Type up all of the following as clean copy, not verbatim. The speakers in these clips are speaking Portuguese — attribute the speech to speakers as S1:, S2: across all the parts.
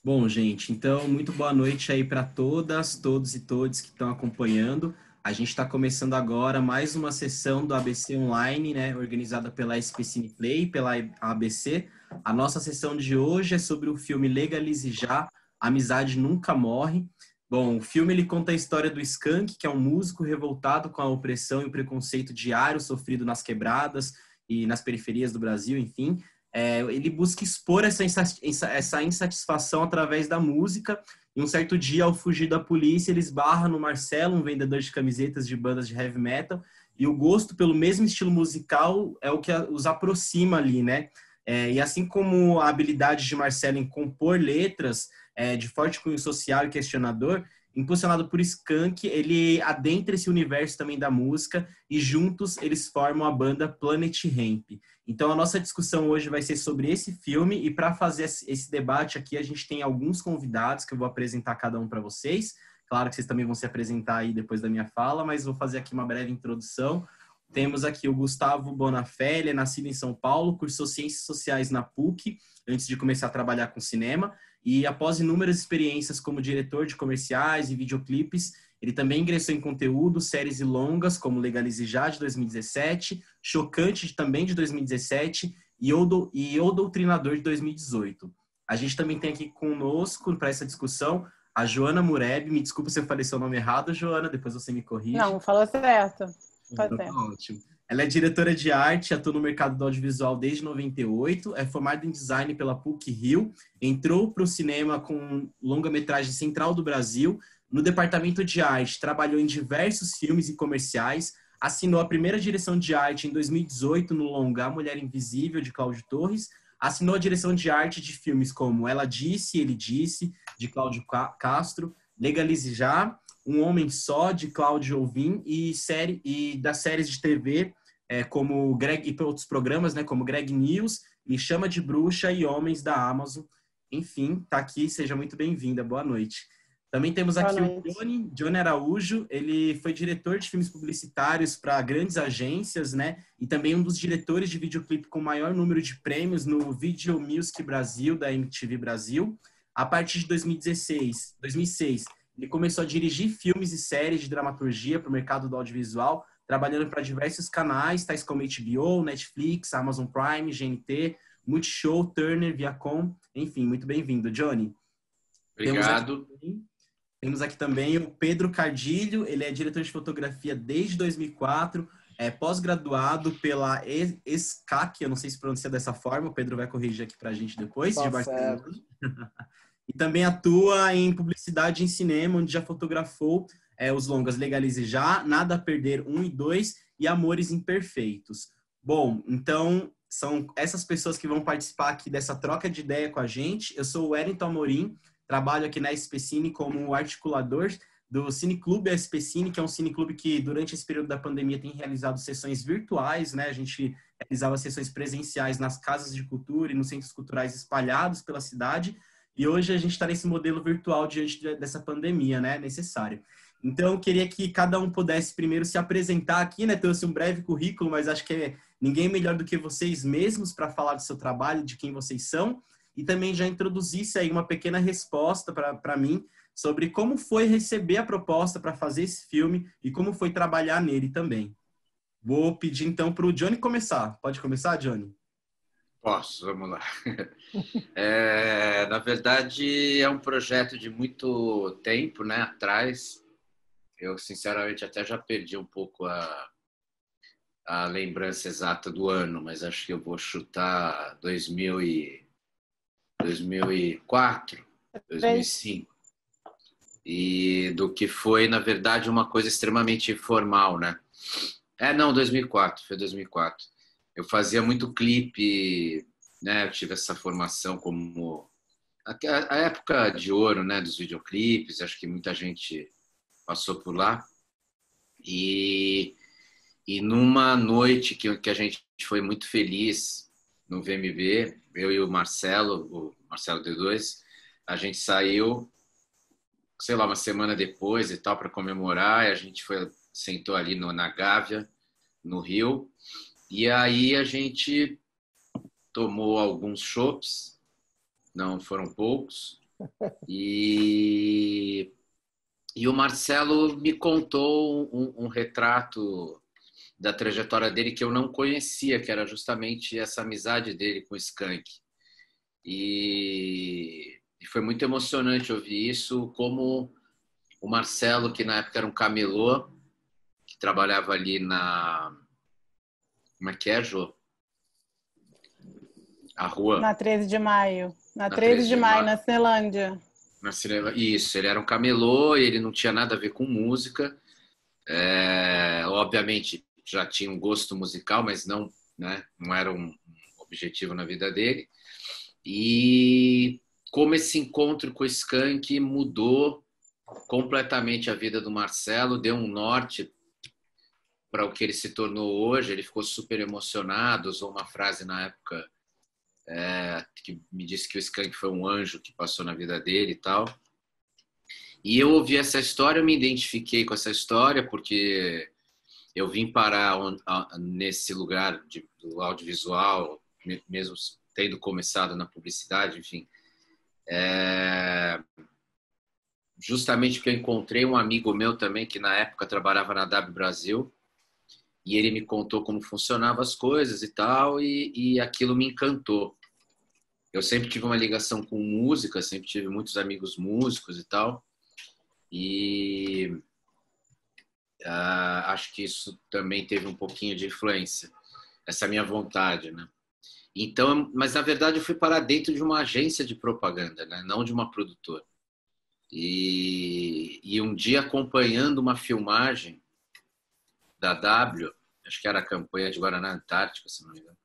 S1: Bom, gente, então, muito boa noite aí para todas, todos e todos que estão acompanhando. A gente está começando agora mais uma sessão do ABC Online, né, organizada pela SP Cineplay, pela ABC. A nossa sessão de hoje é sobre o filme Legalize Já, Amizade Nunca Morre. Bom, o filme ele conta a história do Skank, que é um músico revoltado com a opressão e o preconceito diário sofrido nas quebradas e nas periferias do Brasil, enfim. Ele busca expor essa insatisfação através da música. E um certo dia, ao fugir da polícia, ele esbarra no Marcelo, um vendedor de camisetas de bandas de heavy metal. E o gosto pelo mesmo estilo musical é o que os aproxima ali, né? E assim como a habilidade de Marcelo em compor letras de forte cunho social e questionador, impulsionado por Skank, ele adentra esse universo também da música e juntos eles formam a banda Planet Hemp. Então, a nossa discussão hoje vai ser sobre esse filme, e para fazer esse debate aqui, a gente tem alguns convidados que eu vou apresentar cada um para vocês. Claro que vocês também vão se apresentar aí depois da minha fala, mas vou fazer aqui uma breve introdução. Temos aqui o Gustavo Bonafé, ele é nascido em São Paulo, cursou Ciências Sociais na PUC, antes de começar a trabalhar com cinema, e após inúmeras experiências como diretor de comerciais e videoclipes, ele também ingressou em conteúdo, séries e longas, como Legalize Já, de 2017, Chocante, também de 2017, e O Doutrinador, de 2018. A gente também tem aqui conosco, para essa discussão, a Joana Mureb. Me desculpa se eu falei seu nome errado, Joana, depois você me corrige.
S2: Não, falou certo. Tá
S1: Então, tá
S2: certo.
S1: ótimo. Ela é diretora de arte, atua no mercado do audiovisual desde 98, é formada em design pela PUC-Rio, entrou para o cinema com longa-metragem Central do Brasil, no departamento de arte, trabalhou em diversos filmes e comerciais, assinou a primeira direção de arte em 2018 no longa A Mulher Invisível, de Cláudio Torres, assinou a direção de arte de filmes como Ela Disse, Ele Disse, de Cláudio Castro, Legalize Já, Um Homem Só, de Cláudio Alvim, e das séries de TV, como Greg, e outros programas, né, como Greg News, Me Chama de Bruxa e Homens da Amazon. Enfim, tá aqui, seja muito bem-vinda, boa noite. Também temos
S2: Boa
S1: aqui o
S2: noite.
S1: Johnny Araújo, ele foi diretor de filmes publicitários para grandes agências, né, e também um dos diretores de videoclipe com maior número de prêmios no Video Music Brasil, da MTV Brasil. A partir de 2006, ele começou a dirigir filmes e séries de dramaturgia para o mercado do audiovisual, trabalhando para diversos canais, tais como HBO, Netflix, Amazon Prime, GNT, Multishow, Turner, Viacom, enfim, muito bem-vindo, Johnny. Temos aqui,
S3: Obrigado.
S1: temos aqui também o Pedro Cardilho, ele é diretor de fotografia desde 2004, é pós-graduado pela ESCAC, eu não sei se pronuncia dessa forma, o Pedro vai corrigir aqui para a gente depois, de
S4: Tá
S1: Barcelona.
S4: certo.
S1: E também atua em publicidade em cinema, onde já fotografou os longas Legalize Já, Nada a Perder 1 e 2 e Amores Imperfeitos. Bom, então são essas pessoas que vão participar aqui dessa troca de ideia com a gente. Eu sou o Wellington Amorim, trabalho aqui na SP Cine como articulador do Cineclube SP Cine, que é um cineclube que durante esse período da pandemia tem realizado sessões virtuais, né? A gente realizava sessões presenciais nas casas de cultura e nos centros culturais espalhados pela cidade, e hoje a gente está nesse modelo virtual diante dessa pandemia, né, necessário. Então, eu queria que cada um pudesse primeiro se apresentar aqui, né, trouxe um breve currículo, mas acho que ninguém melhor do que vocês mesmos para falar do seu trabalho, de quem vocês são, e também já introduzisse aí uma pequena resposta para mim sobre como foi receber a proposta para fazer esse filme e como foi trabalhar nele também. Vou pedir então para o Johnny começar. Pode começar, Johnny?
S3: Posso, vamos lá. Na verdade, é um projeto de muito tempo, né, atrás. Eu, sinceramente, até já perdi um pouco a lembrança exata do ano, mas acho que eu vou chutar 2004, 2005. E do que foi, na verdade, uma coisa extremamente informal, né? Não, 2004, foi 2004. Eu fazia muito clipe, né? Eu tive essa formação como a época de ouro, né? Dos videoclipes. Acho que muita gente passou por lá. E numa noite que a gente foi muito feliz no VMB, eu e o Marcelo D2, a gente saiu, sei lá, uma semana depois e tal, para comemorar. E a gente sentou ali na Gávea, no Rio. E aí a gente tomou alguns chopps, não foram poucos, E, e o Marcelo me contou um retrato da trajetória dele que eu não conhecia, que era justamente essa amizade dele com o Skank. E foi muito emocionante ouvir isso, como o Marcelo, que na época era um camelô, que trabalhava ali na... Como é que é, Jô? A rua?
S2: Na 13 de maio. Na
S3: Na
S2: 13
S3: 13
S2: de
S3: de
S2: maio,
S3: maio.
S2: na Cinelândia.
S3: Na cinema. Isso, ele era um camelô, ele não tinha nada a ver com música. Obviamente, já tinha um gosto musical, mas não, né, não era um objetivo na vida dele. E como esse encontro com o Skank mudou completamente a vida do Marcelo, deu um norte para o que ele se tornou hoje. Ele ficou super emocionado, usou uma frase na época que me disse que o Skank foi um anjo que passou na vida dele e tal. E eu ouvi essa história, eu me identifiquei com essa história, porque eu vim parar nesse lugar do audiovisual, mesmo tendo começado na publicidade, enfim, justamente porque eu encontrei um amigo meu também, que na época trabalhava na W Brasil, e ele me contou como funcionavam as coisas e tal, e aquilo me encantou. Eu sempre tive uma ligação com música, sempre tive muitos amigos músicos e tal, e acho que isso também teve um pouquinho de influência, essa minha vontade, né? Então, mas na verdade eu fui parar dentro de uma agência de propaganda, né? Não de uma produtora. E um dia acompanhando uma filmagem da W, acho que era a campanha de Guaraná Antártica, se não me engano.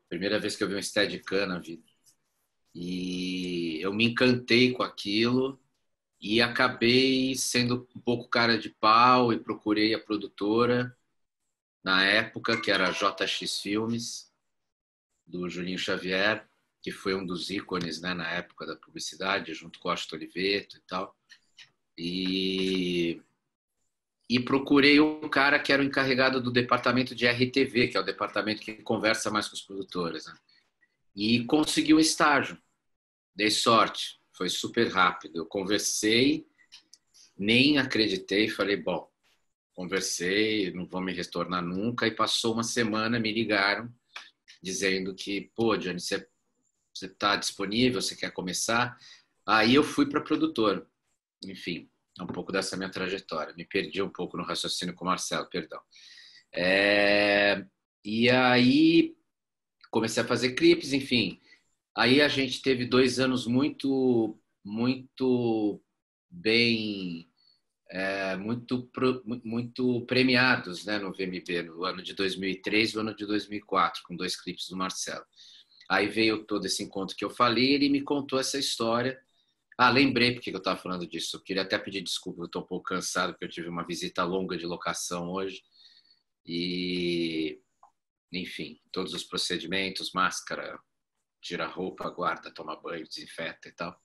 S3: Primeira vez que eu vi um Steadicam na vida. E eu me encantei com aquilo e acabei sendo um pouco cara de pau e procurei a produtora na época, que era a JX Filmes, do Julinho Xavier, que foi um dos ícones, né, na época da publicidade, junto com o Austin Oliveto e tal. E procurei um cara que era o encarregado do departamento de RTV, que é o departamento que conversa mais com os produtores, né? E consegui um estágio. Dei sorte, foi super rápido. Eu conversei, nem acreditei, falei, bom, conversei, não vou me retornar nunca. E passou uma semana, me ligaram, dizendo que, pô, Johnny, você está disponível, você quer começar? Aí eu fui para a produtora. Enfim, é um pouco dessa minha trajetória. Me perdi um pouco no raciocínio com o Marcelo, perdão. E aí comecei a fazer clipes, enfim. Aí a gente teve 2 anos muito bem, muito premiados, né, no VMB, no ano de 2003 e no ano de 2004, com 2 clipes do Marcelo. Aí veio todo esse encontro que eu falei, ele me contou essa história. Lembrei porque eu estava falando disso. Eu queria até pedir desculpa, eu estou um pouco cansado, porque eu tive uma visita longa de locação hoje. E, enfim, todos os procedimentos, máscara, tira a roupa, guarda, toma banho, desinfeta e tal.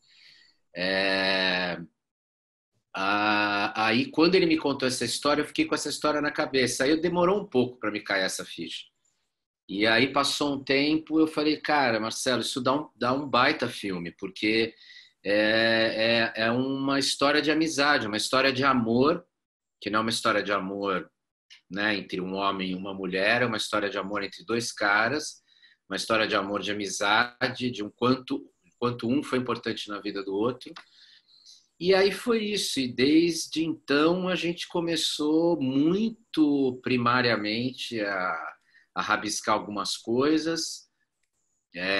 S3: Aí, quando ele me contou essa história, eu fiquei com essa história na cabeça. Aí demorou um pouco para me cair essa ficha. E aí passou um tempo, eu falei, cara, Marcelo, isso dá um baita filme, porque é uma história de amizade, uma história de amor, que não é uma história de amor, né, entre um homem e uma mulher, é uma história de amor entre 2 caras, uma história de amor, de amizade, de quanto um foi importante na vida do outro. E aí foi isso, e desde então a gente começou muito primariamente a rabiscar algumas coisas.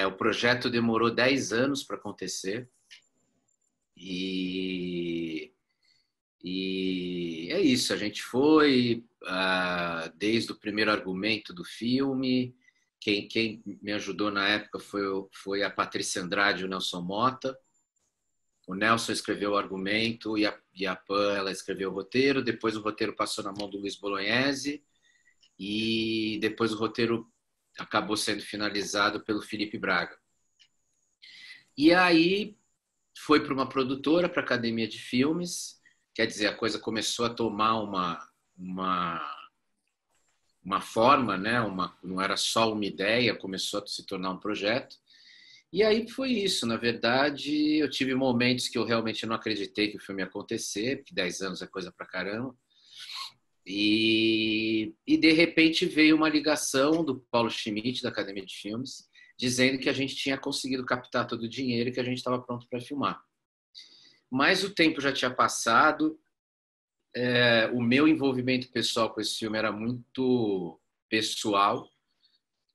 S3: O projeto demorou 10 anos para acontecer. E é isso, a gente foi desde o primeiro argumento do filme. Quem me ajudou na época foi a Patrícia Andrade e o Nelson Mota. O Nelson escreveu o argumento e a Pan, ela escreveu o roteiro. Depois o roteiro passou na mão do Luiz Bolognese e depois o roteiro acabou sendo finalizado pelo Felipe Braga. E aí foi para uma produtora, para a Academia de Filmes. Quer dizer, a coisa começou a tomar uma forma, né? Não era só uma ideia, começou a se tornar um projeto. E aí foi isso. Na verdade, eu tive momentos que eu realmente não acreditei que o filme ia acontecer, porque 10 anos é coisa pra caramba. E de repente veio uma ligação do Paulo Schmidt, da Academia de Filmes, dizendo que a gente tinha conseguido captar todo o dinheiro e que a gente estava pronto para filmar. Mas o tempo já tinha passado, o meu envolvimento pessoal com esse filme era muito pessoal,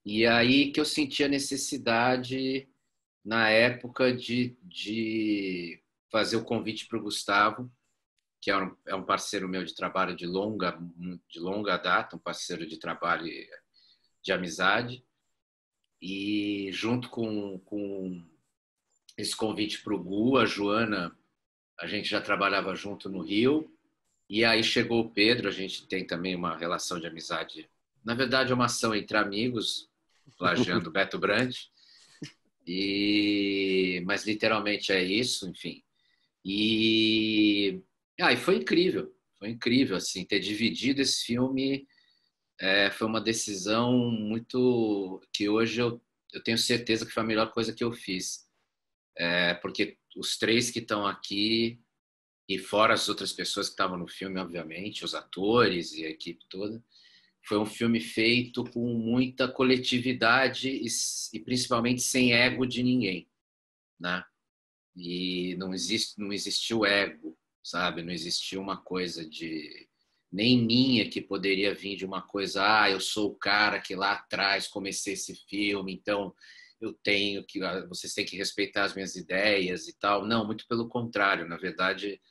S3: e aí que eu senti a necessidade, na época, de fazer o convite para o Gustavo, que é um parceiro meu de trabalho de longa data, um parceiro de trabalho de amizade, e junto com esse convite para o Gu, a Joana, a gente já trabalhava junto no Rio, e aí chegou o Pedro, a gente tem também uma relação de amizade, na verdade é uma ação entre amigos, plagiando Beto Brandt, mas literalmente é isso, enfim. E foi incrível assim, ter dividido esse filme. Foi uma decisão muito que hoje eu tenho certeza que foi a melhor coisa que eu fiz, porque os três que estão aqui e fora as outras pessoas que estavam no filme, obviamente, os atores e a equipe toda, foi um filme feito com muita coletividade e principalmente sem ego de ninguém, né? E não existiu ego, sabe? Não existiu uma coisa de nem minha que poderia vir de uma coisa, eu sou o cara que lá atrás comecei esse filme, então vocês têm que respeitar as minhas ideias e tal. Não, muito pelo contrário. Na verdade,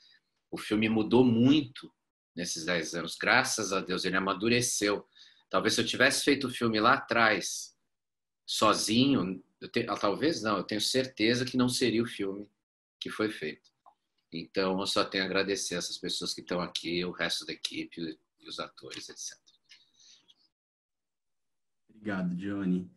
S3: o filme mudou muito nesses 10 anos. Graças a Deus, ele amadureceu. Talvez se eu tivesse feito o filme lá atrás, sozinho, talvez não, eu tenho certeza que não seria o filme que foi feito. Então, eu só tenho a agradecer essas pessoas que estão aqui, o resto da equipe e os atores, etc.
S1: Obrigado, Johnny.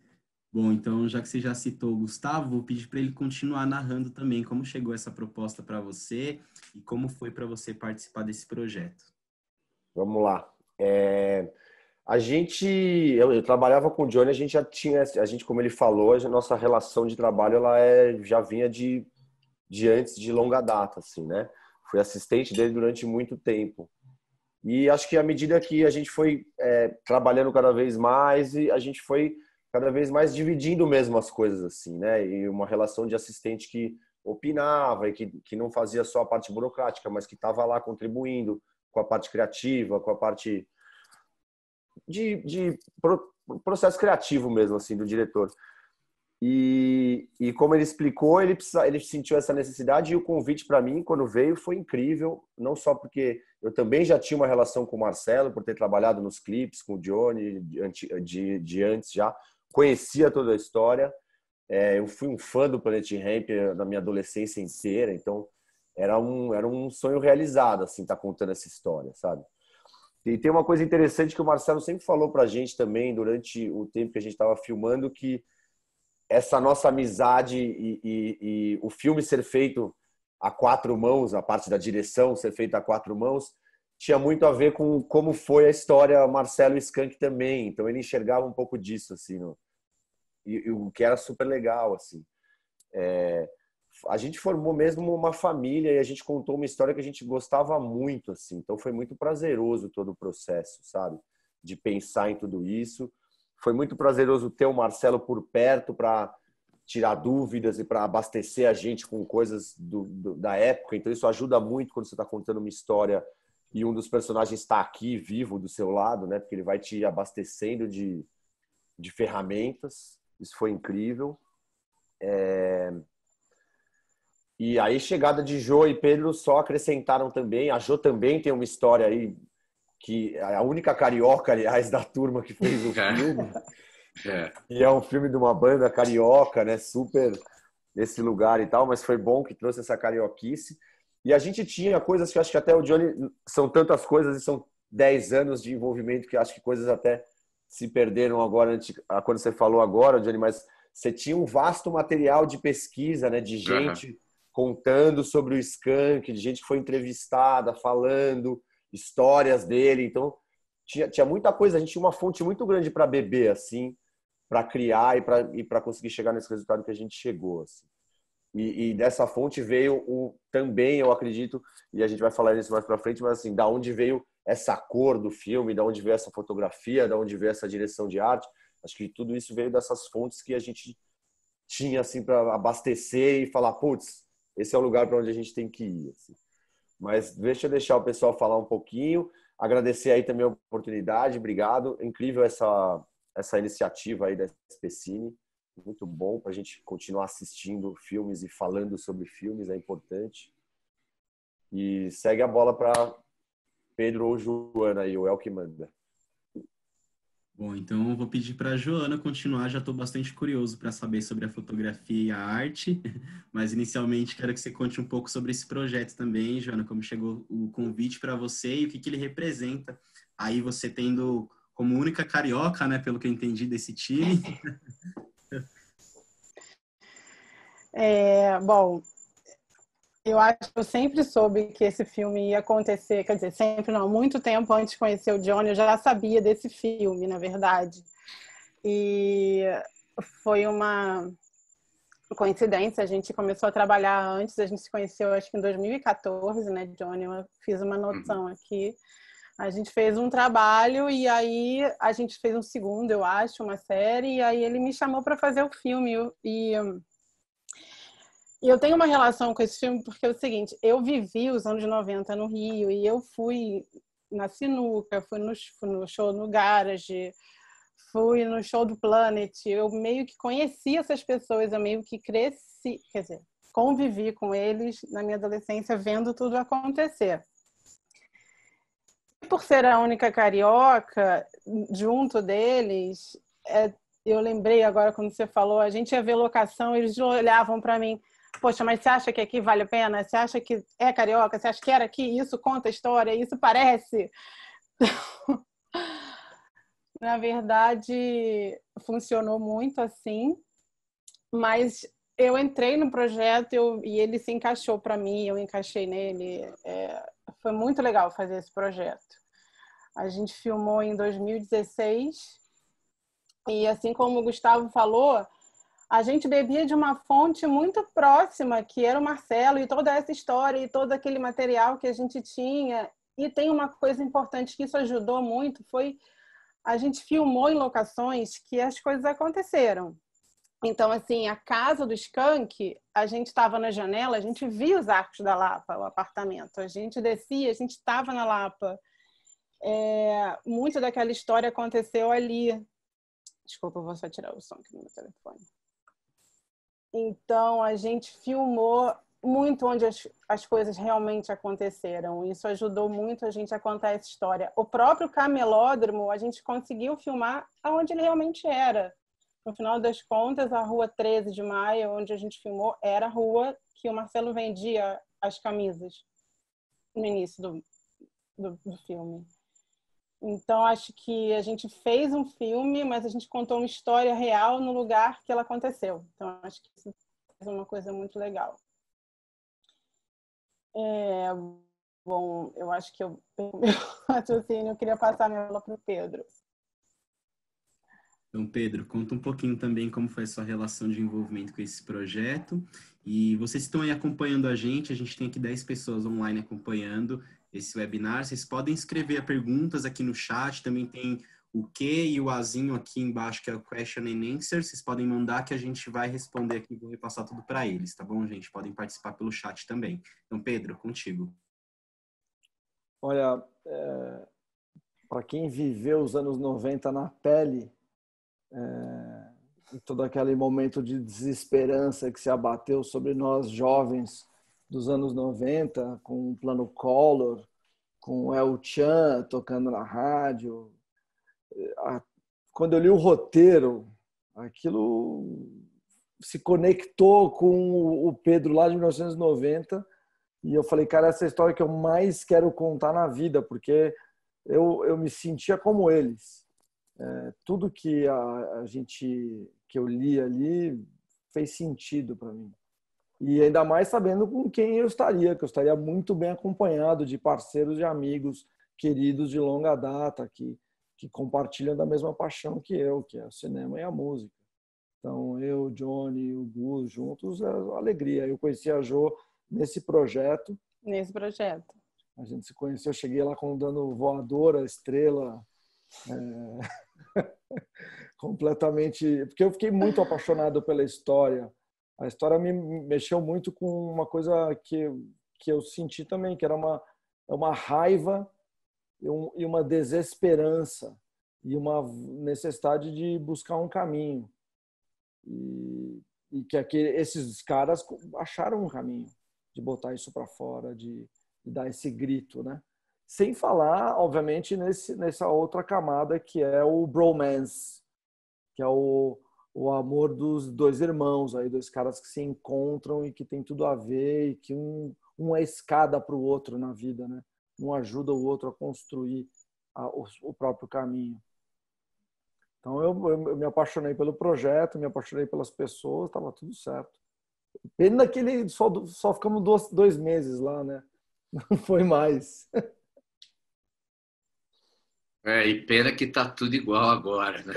S1: Bom, então, já que você já citou o Gustavo, vou pedir para ele continuar narrando também como chegou essa proposta para você e como foi para você participar desse projeto.
S4: Vamos lá. Eu trabalhava com o Johnny, a gente já tinha, como ele falou, a nossa relação de trabalho já vinha de antes, de longa data, assim, né? Fui assistente dele durante muito tempo. E acho que à medida que a gente foi trabalhando cada vez mais, e a gente foi cada vez mais dividindo mesmo as coisas, assim, né? E uma relação de assistente que opinava e que não fazia só a parte burocrática, mas que estava lá contribuindo com a parte criativa, com a parte de processo criativo mesmo, assim, do diretor. E como ele explicou, ele sentiu essa necessidade, e o convite para mim, quando veio, foi incrível, não só porque eu também já tinha uma relação com o Marcelo, por ter trabalhado nos clipes com o Johnny de antes já, conhecia toda a história, eu fui um fã do Planet Hemp na minha adolescência inteira, então era um sonho realizado, assim, estar contando essa história, sabe? E tem uma coisa interessante que o Marcelo sempre falou pra gente também, durante o tempo que a gente estava filmando, que essa nossa amizade e o filme ser feito a quatro mãos, a parte da direção ser feita a quatro mãos, tinha muito a ver com como foi a história Marcelo e Skank também. Então ele enxergava um pouco disso, assim, o que era super legal, assim. A gente formou mesmo uma família e a gente contou uma história que a gente gostava muito, assim. Então foi muito prazeroso todo o processo, sabe? De pensar em tudo isso. Foi muito prazeroso ter o Marcelo por perto para tirar dúvidas e para abastecer a gente com coisas da época. Então isso ajuda muito quando você está contando uma história e um dos personagens está aqui, vivo, do seu lado, né? Porque ele vai te abastecendo de ferramentas. Isso foi incrível. E aí, chegada de Jô e Pedro só acrescentaram também. A Jô também tem uma história aí, que é a única carioca, aliás, da turma que fez o filme. E é um filme de uma banda carioca, né? Super nesse lugar e tal, mas foi bom que trouxe essa carioquice. E a gente tinha coisas que eu acho que até o Johnny... São tantas coisas e são 10 anos de envolvimento que eu acho que coisas até se perderam agora, quando você falou agora, Johnny, mas você tinha um vasto material de pesquisa, né? De gente contando sobre o Skank, de gente que foi entrevistada, falando histórias dele. Então, tinha muita coisa. A gente tinha uma fonte muito grande para beber, assim, para criar e para conseguir chegar nesse resultado que a gente chegou. Assim. E dessa fonte veio também, eu acredito, e a gente vai falar isso mais para frente, mas assim, da onde veio essa cor do filme, da onde veio essa fotografia, da onde veio essa direção de arte. Acho que tudo isso veio dessas fontes que a gente tinha assim para abastecer e falar, putz, esse é o lugar para onde a gente tem que ir. Assim. Mas deixa eu deixar o pessoal falar um pouquinho, agradecer aí também a oportunidade, obrigado. Incrível essa iniciativa aí da SPCine, muito bom para a gente continuar assistindo filmes e falando sobre filmes, é importante. E segue a bola para Pedro ou Joana aí, o El que manda.
S1: Bom, então eu vou pedir para a Joana continuar, já estou bastante curioso para saber sobre a fotografia e a arte, mas inicialmente quero que você conte um pouco sobre esse projeto também, Joana, como chegou o convite para você e o que ele representa. Aí você tendo como única carioca, né, pelo que eu entendi desse time.
S2: Bom, eu acho que eu sempre soube que esse filme ia acontecer, quer dizer, sempre não, muito tempo antes de conhecer o Johnny, eu já sabia desse filme, na verdade. E foi uma coincidência, a gente começou a trabalhar antes, a gente se conheceu acho que em 2014, né, Johnny? Eu fiz uma noção aqui. A gente fez um trabalho e aí a gente fez um segundo, eu acho, uma série, e aí ele me chamou para fazer o filme. E eu tenho uma relação com esse filme porque é o seguinte, eu vivi os anos 90 no Rio e eu fui na Sinuca, fui no show no Garage, fui no show do Planet, eu meio que conheci essas pessoas, eu meio que cresci, quer dizer, convivi com eles na minha adolescência vendo tudo acontecer. Por ser a única carioca, junto deles, eu lembrei agora quando você falou, a gente ia ver locação, eles olhavam para mim, poxa, mas você acha que aqui vale a pena? Você acha que é carioca? Você acha que era aqui? Isso conta a história? Isso parece? Na verdade, funcionou muito assim, mas eu entrei no projeto e ele se encaixou para mim, eu encaixei nele. Foi muito legal fazer esse projeto. A gente filmou em 2016 e, assim como o Gustavo falou, a gente bebia de uma fonte muito próxima, que era o Marcelo, e toda essa história e todo aquele material que a gente tinha. E tem uma coisa importante que isso ajudou muito, foi a gente filmou em locações que as coisas aconteceram. Então, assim, a casa do Skank, a gente estava na janela, a gente via os Arcos da Lapa, o apartamento. A gente descia, a gente estava na Lapa. Muito daquela história aconteceu ali. Desculpa, eu vou só tirar o som aqui no meu telefone. Então, a gente filmou muito onde as coisas realmente aconteceram. Isso ajudou muito a gente a contar essa história. O próprio camelódromo, a gente conseguiu filmar onde ele realmente era. No final das contas, a rua 13 de Maio, onde a gente filmou, era a rua que o Marcelo vendia as camisas no início do filme. Então, acho que a gente fez um filme, mas a gente contou uma história real no lugar que ela aconteceu. Então, acho que isso é uma coisa muito legal. Bom, eu acho que eu raciocínio, eu queria passar a minha bola para o Pedro.
S1: Então, Pedro, conta um pouquinho também como foi a sua relação de envolvimento com esse projeto. E vocês estão aí acompanhando a gente tem aqui 10 pessoas online acompanhando esse webinar. Vocês podem escrever perguntas aqui no chat, também tem o Q e o Azinho aqui embaixo, que é o Question and Answer. Vocês podem mandar que a gente vai responder aqui e vou repassar tudo para eles, tá bom, gente? Podem participar pelo chat também. Então, Pedro, contigo.
S5: Olha, para quem viveu os anos 90 na pele, todo aquele momento de desesperança que se abateu sobre nós jovens dos anos 90, com o Plano Collor, com o El Chan tocando na rádio. Quando eu li o roteiro, aquilo se conectou com o Pedro lá de 1990 e eu falei, cara, essa é a história que eu mais quero contar na vida, porque eu me sentia como eles. Tudo que que eu li ali fez sentido para mim. E ainda mais sabendo com quem eu estaria, que eu estaria muito bem acompanhado de parceiros e amigos queridos de longa data, que que compartilham da mesma paixão que eu, que é o cinema e a música. Então, eu, o Johnny e o Gus juntos é alegria. Eu conheci a Jo nesse projeto.
S2: Nesse projeto.
S5: A gente se conheceu, eu cheguei lá dando voadora, estrela, completamente... Porque eu fiquei muito apaixonado pela história. A história me mexeu muito com uma coisa que eu senti também, que era uma raiva e uma desesperança e uma necessidade de buscar um caminho. E que esses caras acharam um caminho de botar isso para fora, de dar esse grito, né? Sem falar, obviamente, nessa outra camada que é o bromance, que é o amor dos dois irmãos, aí, dois caras que se encontram e que tem tudo a ver e que um é escada para o outro na vida, né? Um ajuda o outro a construir o próprio caminho. Então eu me apaixonei pelo projeto, me apaixonei pelas pessoas, estava tudo certo. Pena que ele só ficamos 2 meses lá, né? Não foi mais.
S3: E pena que tá tudo igual agora, né?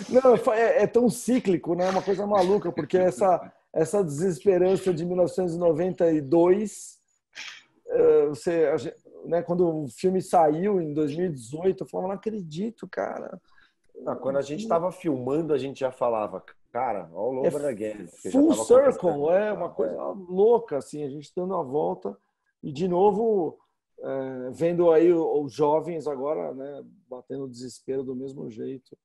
S5: Não, é tão cíclico, né? Uma coisa maluca, porque essa desesperança de 1992, né, quando o filme saiu em 2018, eu falava, não acredito, cara.
S4: Quando a gente estava filmando, a gente já falava, cara, all over again.
S5: Full circle, uma coisa louca, assim, a gente dando a volta e, de novo, vendo aí os jovens agora, né, batendo desespero do mesmo jeito,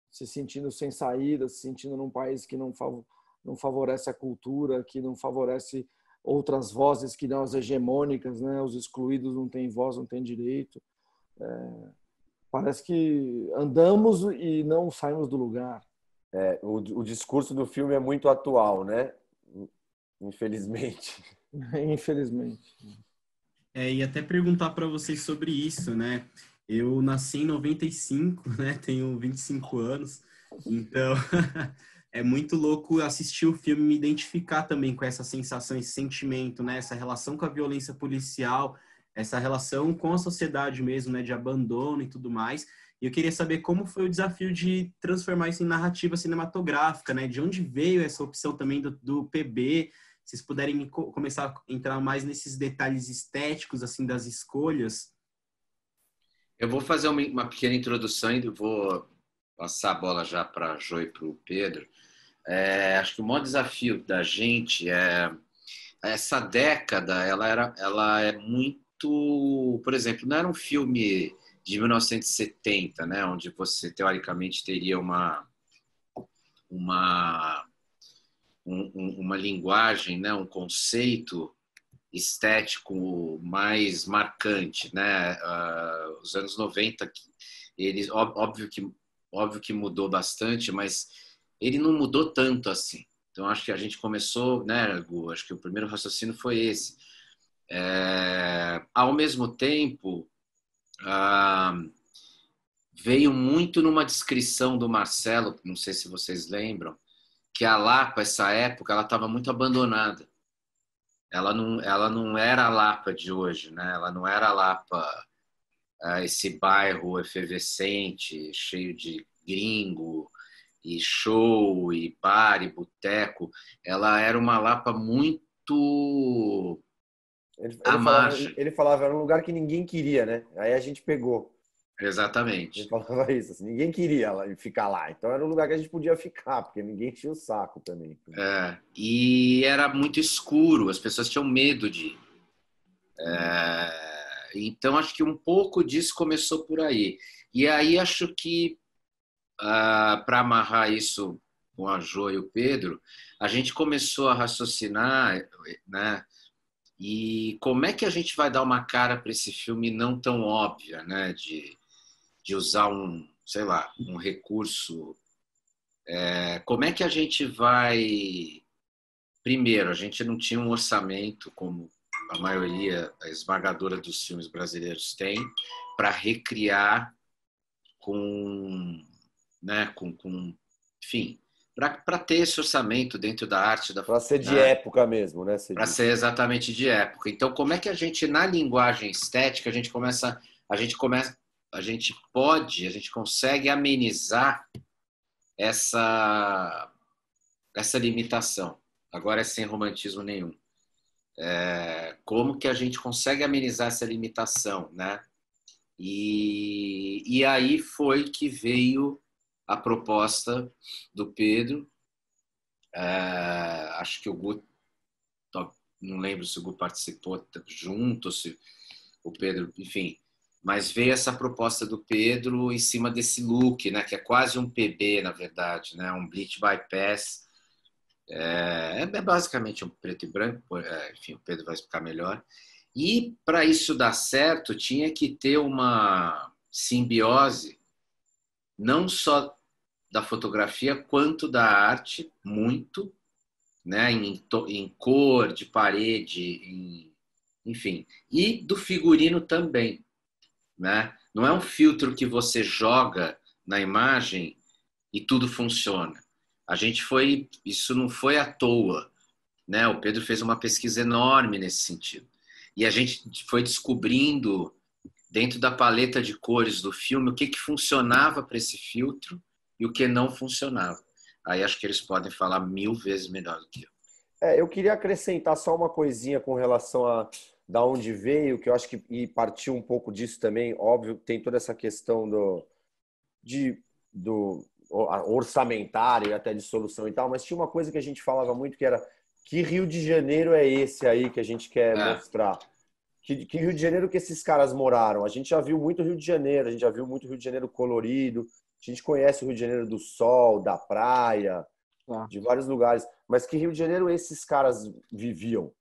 S5: se sentindo sem saída, se sentindo num país que não favorece a cultura, que não favorece outras vozes que não as hegemônicas, né? Os excluídos não têm voz, não têm direito. Parece que andamos e não saímos do lugar.
S4: O discurso do filme é muito atual, né? Infelizmente.
S5: Infelizmente.
S1: E até perguntar para vocês sobre isso, né? Eu nasci em 95, né? Tenho 25 anos, então é muito louco assistir o filme e me identificar também com essa sensação, esse sentimento, né? Essa relação com a violência policial, essa relação com a sociedade mesmo, né? De abandono e tudo mais. E eu queria saber como foi o desafio de transformar isso em narrativa cinematográfica, né? De onde veio essa opção também do PB? Se vocês puderem começar a entrar mais nesses detalhes estéticos, assim, das escolhas.
S3: Eu vou fazer uma pequena introdução e vou passar a bola já para a Jo e para o Pedro. Acho que o maior desafio da gente essa década, ela é muito, por exemplo, não era um filme de 1970, né, onde você teoricamente teria uma linguagem, né, um conceito estético mais marcante, né? Os anos 90, eles óbvio que mudou bastante, mas ele não mudou tanto assim. Então acho que a gente começou, né, Gu? Acho que o primeiro raciocínio foi esse. Ao mesmo tempo, veio muito numa descrição do Marcelo, não sei se vocês lembram, que a Lapa, essa época, ela estava muito abandonada. Ela não era a Lapa de hoje, né? Ela não era a Lapa, esse bairro efervescente, cheio de gringo, e show, e bar, e boteco. Ela era uma Lapa muito à margem.
S4: Ele falava, era um lugar que ninguém queria, né? Aí a gente pegou.
S3: Exatamente.
S4: Ele falava isso, assim, ninguém queria ficar lá. Então era um lugar que a gente podia ficar, porque ninguém tinha o saco também.
S3: E era muito escuro, as pessoas tinham medo de ir. Então acho que um pouco disso começou por aí. E aí acho que, para amarrar isso com a Jo e o Pedro, a gente começou a raciocinar, né? E como é que a gente vai dar uma cara para esse filme não tão óbvia, né? De usar sei lá, um recurso. Como é que a gente vai... Primeiro, a gente não tinha um orçamento, como a maioria, a esmagadora dos filmes brasileiros tem, para recriar enfim, para ter esse orçamento dentro da arte.
S4: Para ser de época mesmo, né?
S3: Para ser exatamente de época. Então, como é que a gente, na linguagem estética, a gente começa a gente consegue amenizar essa limitação. Agora é sem romantismo nenhum. Como que a gente consegue amenizar essa limitação, né? E aí foi que veio a proposta do Pedro. Acho que o Gu, não lembro se o Gu participou junto, se o Pedro, enfim, mas veio essa proposta do Pedro em cima desse look, né, que é quase um PB, na verdade, né, um Bleach Bypass. É basicamente um preto e branco, enfim, o Pedro vai explicar melhor. E para isso dar certo, tinha que ter uma simbiose, não só da fotografia, quanto da arte, muito, né, em cor, de parede, enfim, e do figurino também, né? Não é um filtro que você joga na imagem e tudo funciona. Isso não foi à toa, né? O Pedro fez uma pesquisa enorme nesse sentido. E a gente foi descobrindo, dentro da paleta de cores do filme, o que funcionava para esse filtro e o que não funcionava. Aí acho que eles podem falar 1000 vezes melhor do que eu.
S4: Eu queria acrescentar só uma coisinha com relação a da onde veio, que eu acho que e partiu um pouco disso também. Óbvio, tem toda essa questão do orçamentário e até de solução e tal, mas tinha uma coisa que a gente falava muito que era: que Rio de Janeiro é esse aí que a gente quer mostrar? Que Rio de Janeiro que esses caras moraram? A gente já viu muito Rio de Janeiro, a gente já viu muito Rio de Janeiro colorido, a gente conhece o Rio de Janeiro do sol, da praia, de vários lugares, mas que Rio de Janeiro esses caras viviam?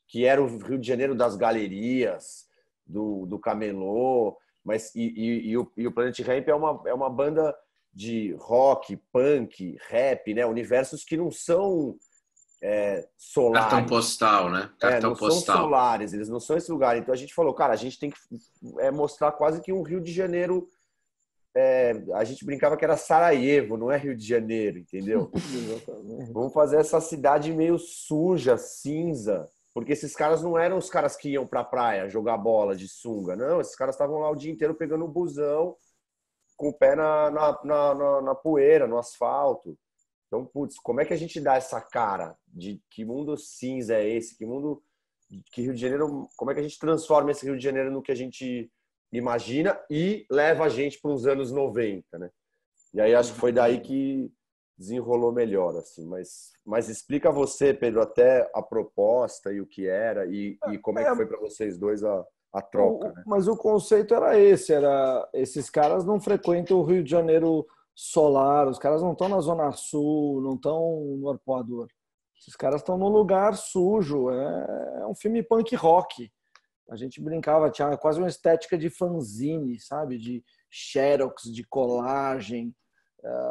S4: Que era o Rio de Janeiro das galerias, do camelô, mas e o Planet Hemp é uma banda de rock, punk, rap, né? Universos que não são solares.
S3: Cartão postal, né? Cartão
S4: não
S3: postal.
S4: São solares, eles não são esse lugar. Então a gente falou, cara, a gente tem que mostrar quase que um Rio de Janeiro. A gente brincava que era Sarajevo, não é Rio de Janeiro, entendeu? Vamos fazer essa cidade meio suja, cinza. Porque esses caras não eram os caras que iam pra praia jogar bola de sunga. Não, esses caras estavam lá o dia inteiro pegando um busão com o pé na poeira, no asfalto. Então, putz, como é que a gente dá essa cara de que mundo cinza é esse? Que Rio de Janeiro, como é que a gente transforma esse Rio de Janeiro no que a gente imagina e leva a gente para os anos 90, né? E aí acho que foi daí que desenrolou melhor, assim. Mas explica você, Pedro, até a proposta e o que era e como é que foi para vocês dois a troca, né?
S5: Mas o conceito era esses caras não frequentam o Rio de Janeiro solar, os caras não estão na Zona Sul, não estão no Arpoador. Esses caras estão num lugar sujo, é um filme punk rock. A gente brincava, tinha quase uma estética de fanzine, sabe? De xerox, de colagem,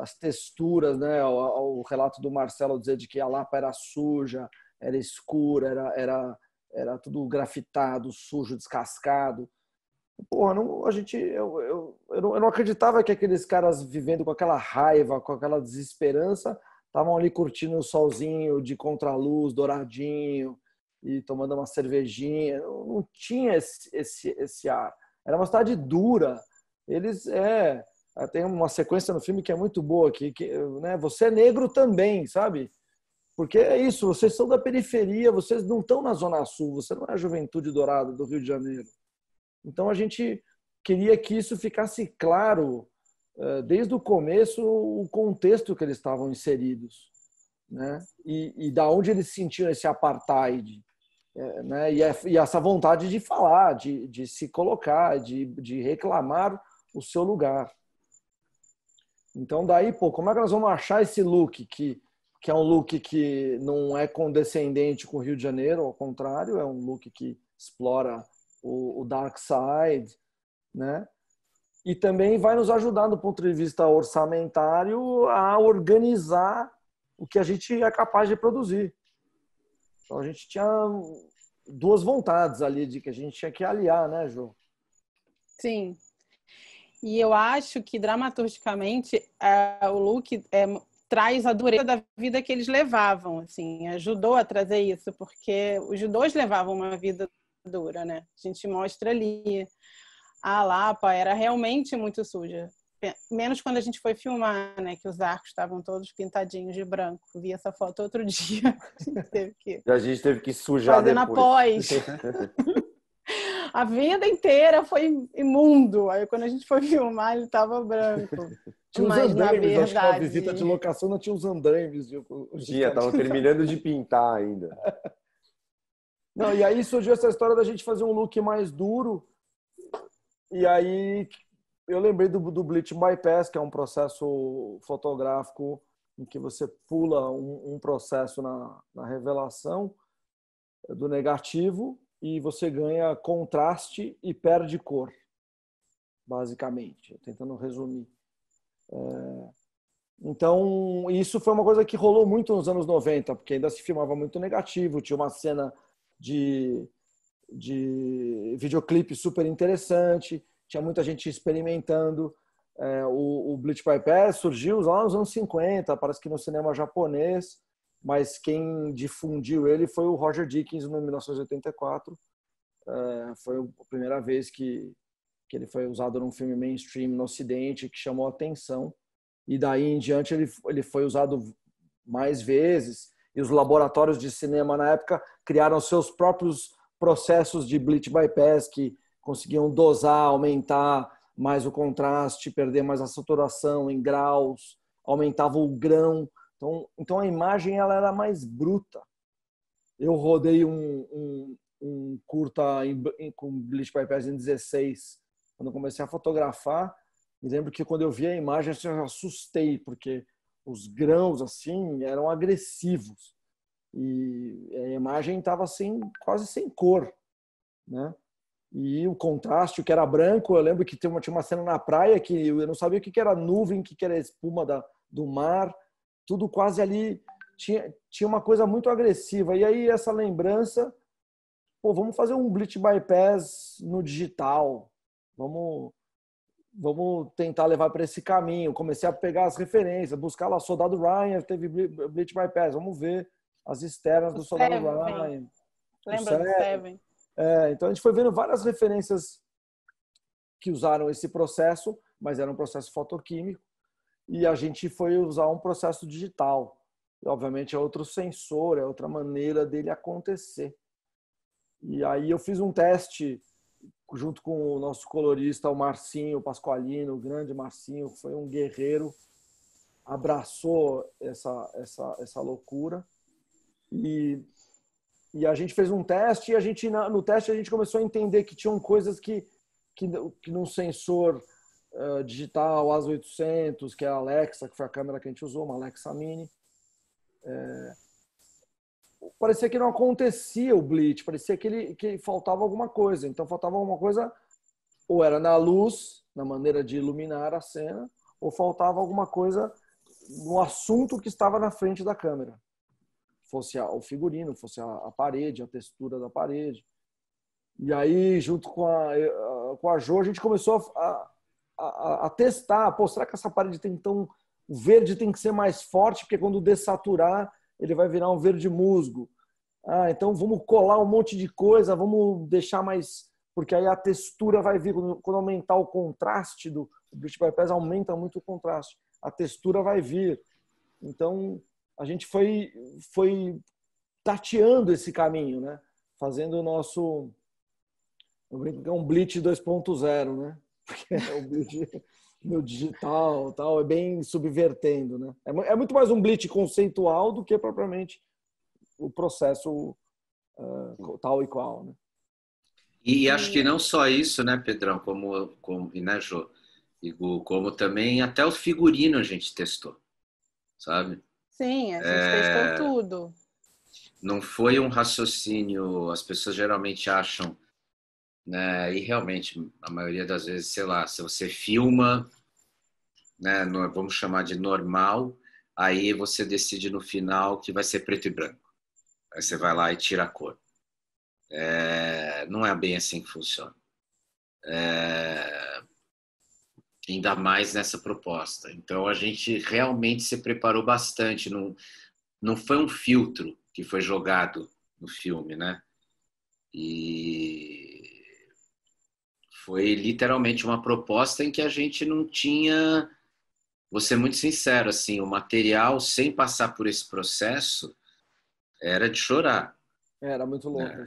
S5: as texturas, né? O relato do Marcelo dizer de que a Lapa era suja, era escura, era tudo grafitado, sujo, descascado. Porra, eu não acreditava que aqueles caras vivendo com aquela raiva, com aquela desesperança, estavam ali curtindo o solzinho de contraluz, douradinho, e tomando uma cervejinha. Não tinha esse ar. Era uma cidade dura. Tem uma sequência no filme que é muito boa, né, você é negro também, sabe? Porque é isso, vocês são da periferia, vocês não estão na Zona Sul, você não é a Juventude Dourada do Rio de Janeiro. Então a gente queria que isso ficasse claro desde o começo, o contexto que eles estavam inseridos, né? E da onde eles sentiam esse apartheid, né? E essa vontade de falar, de se colocar, de reclamar o seu lugar. Então daí, como é que nós vamos achar esse look que é um look que não é condescendente com o Rio de Janeiro, ao contrário, é um look que explora o dark side, né? E também vai nos ajudar, do ponto de vista orçamentário, a organizar o que a gente é capaz de produzir. Então a gente tinha duas vontades ali de que a gente tinha que aliar, né, Jô?
S2: Sim. E eu acho que dramaturgicamente o look traz a dureza da vida que eles levavam, assim, ajudou a trazer isso, porque os dois levavam uma vida dura, né? A gente mostra ali a Lapa era realmente muito suja. Menos quando a gente foi filmar, né? Que os arcos estavam todos pintadinhos de branco. Vi essa foto outro dia.
S4: A gente teve que sujar
S2: fazendo
S4: depois.
S2: A vida inteira foi imundo. Aí quando a gente foi filmar, ele estava branco.
S5: Tinha os
S2: Mas, na
S5: andaimes, acho que
S2: verdade...
S5: a visita de locação não tinha os andaimes.
S4: Tinha, estavam terminando de pintar ainda.
S5: Não, e aí surgiu essa história da gente fazer um look mais duro. E aí eu lembrei do Bleach Bypass, que é um processo fotográfico em que você pula um processo na revelação do negativo e você ganha contraste e perde cor, basicamente, tentando resumir. Então, isso foi uma coisa que rolou muito nos anos 90, porque ainda se filmava muito negativo, tinha uma cena de videoclipe super interessante, tinha muita gente experimentando. O Bleach Bypass surgiu lá nos anos 50, parece que no cinema japonês, mas quem difundiu ele foi o Roger Deakins, em 1984. Foi a primeira vez que ele foi usado num filme mainstream no Ocidente, que chamou a atenção. E daí em diante ele foi usado mais vezes. E os laboratórios de cinema, na época, criaram seus próprios processos de Bleach Bypass, que conseguiam dosar, aumentar mais o contraste, perder mais a saturação em graus, aumentava o grão. Então a imagem ela era mais bruta. Eu rodei um curta com Bleach Bypass em 16, quando eu comecei a fotografar. Me lembro que quando eu vi a imagem eu assustei, porque os grãos assim eram agressivos e a imagem estava quase sem cor, né? E o contraste, o que era branco, eu lembro que tinha uma cena na praia que eu não sabia o que era nuvem, o que era espuma do mar, tudo quase ali tinha uma coisa muito agressiva. E aí essa lembrança, vamos fazer um Bleach Bypass no digital, vamos tentar levar para esse caminho. Comecei a pegar as referências, buscar lá Soldado Ryan, teve Bleach Bypass, vamos ver as externas do Soldado Ryan.
S2: Lembra do Seven?
S5: Então a gente foi vendo várias referências que usaram esse processo, mas era um processo fotoquímico, e a gente foi usar um processo digital. E, obviamente é outro sensor, é outra maneira dele acontecer. E aí eu fiz um teste junto com o nosso colorista, o Marcinho Pasqualino, o grande Marcinho, que foi um guerreiro, abraçou essa loucura. E a gente fez um teste e no teste a gente começou a entender que tinham coisas que num sensor digital AS800, que é a Alexa, que foi a câmera que a gente usou, uma Alexa Mini, parecia que não acontecia o bleach, parecia que faltava alguma coisa. Então faltava alguma coisa, ou era na luz, na maneira de iluminar a cena, ou faltava alguma coisa no assunto que estava na frente da câmera. Fosse o figurino, fosse a parede, a textura da parede. E aí, junto com a Jo, a gente começou a testar. Será que essa parede o verde tem que ser mais forte, porque quando dessaturar, ele vai virar um verde musgo. Então vamos colar um monte de coisa, vamos deixar mais... Porque aí a textura vai vir. Quando aumentar o contraste do Bleach Bypass, aumenta muito o contraste. A textura vai vir. Então... a gente foi tateando esse caminho, né? Fazendo o nosso... eu brinco que é um Bleach 2.0, né? Porque é o Bleach no digital, tal, é bem subvertendo, né? É muito mais um Bleach conceitual do que propriamente o processo tal e qual, né?
S3: E acho que não só isso, né, Pedrão, e né, Jô, como também até o figurino a gente testou, sabe?
S2: Sim, a gente testou tudo.
S3: Não foi um raciocínio, as pessoas geralmente acham, né, e realmente, a maioria das vezes, sei lá, se você filma, né, vamos chamar de normal, aí você decide no final que vai ser preto e branco. Aí você vai lá e tira a cor. Não é bem assim que funciona. Ainda mais nessa proposta. Então, a gente realmente se preparou bastante. Não foi um filtro que foi jogado no filme, né? E Foi literalmente uma proposta em que a gente não tinha, vou ser muito sincero, assim, o material sem passar por esse processo era de chorar.
S5: Era muito louco.
S3: Né?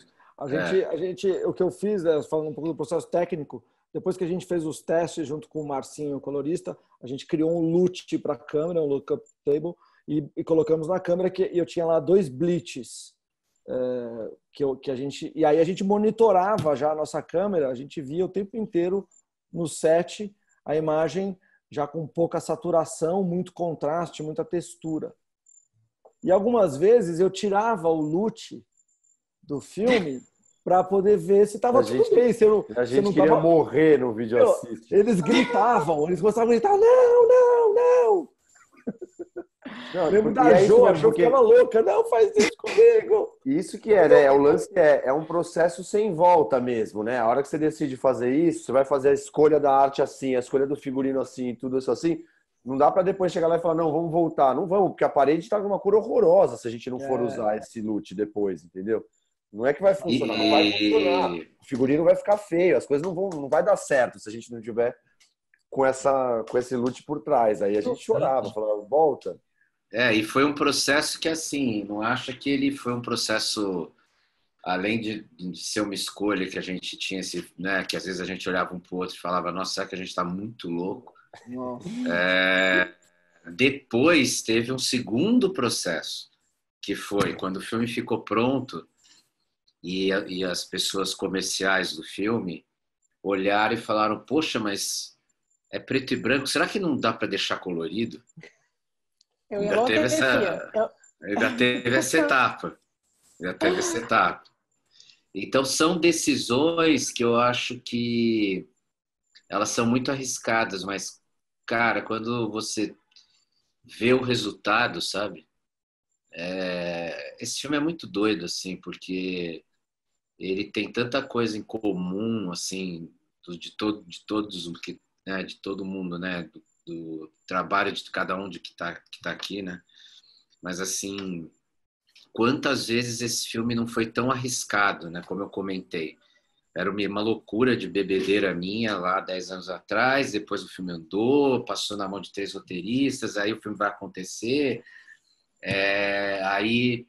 S5: O que eu fiz, falando um pouco do processo técnico, depois que a gente fez os testes junto com o Marcinho, o colorista, a gente criou um LUT para a câmera, um lookup table, e colocamos na câmera e eu tinha lá 2 bleaches. E aí a gente monitorava já a nossa câmera, a gente via o tempo inteiro no set a imagem já com pouca saturação, muito contraste, muita textura. E algumas vezes eu tirava o LUT do filme para poder ver se estava tudo bem.
S4: A gente queria morrer no vídeo assist.
S5: Eles gritavam, eles começavam a gritar, não, não, não. Não, lembro da Jo, achou que estava louca. Não, faz isso comigo.
S4: Isso que é, né? O lance é um processo sem volta mesmo, né? A hora que você decide fazer isso, você vai fazer a escolha da arte assim, a escolha do figurino assim, tudo isso assim. Não dá para depois chegar lá e falar, não, vamos voltar. Não vamos, porque a parede está com uma cor horrorosa se a gente não for usar esse LUT depois, entendeu? Não é que vai funcionar, não vai funcionar. O figurino vai ficar feio, as coisas não vai dar certo se a gente não tiver com esse LUT por trás. Aí a gente chorava, falava, volta.
S3: E foi um processo que, assim, não acha que ele foi um processo, além de ser uma escolha que a gente tinha, né, que às vezes a gente olhava um para o outro e falava, nossa, será que a gente está muito louco? Depois teve um segundo processo, que foi quando o filme ficou pronto e as pessoas comerciais do filme olharam e falaram, poxa, mas é preto e branco, será que não dá para deixar colorido? Ainda teve essa etapa. Então, são decisões que eu acho que elas são muito arriscadas, mas, cara, quando você vê o resultado, sabe? Esse filme é muito doido, assim, porque ele tem tanta coisa em comum, assim, de todos, né, de todo mundo, né? Do trabalho de cada um que tá aqui, né? Mas, assim, quantas vezes esse filme não foi tão arriscado, né? Como eu comentei. Era uma loucura de bebedeira minha lá 10 anos atrás, depois o filme andou, passou na mão de 3 roteiristas, aí o filme vai acontecer. Aí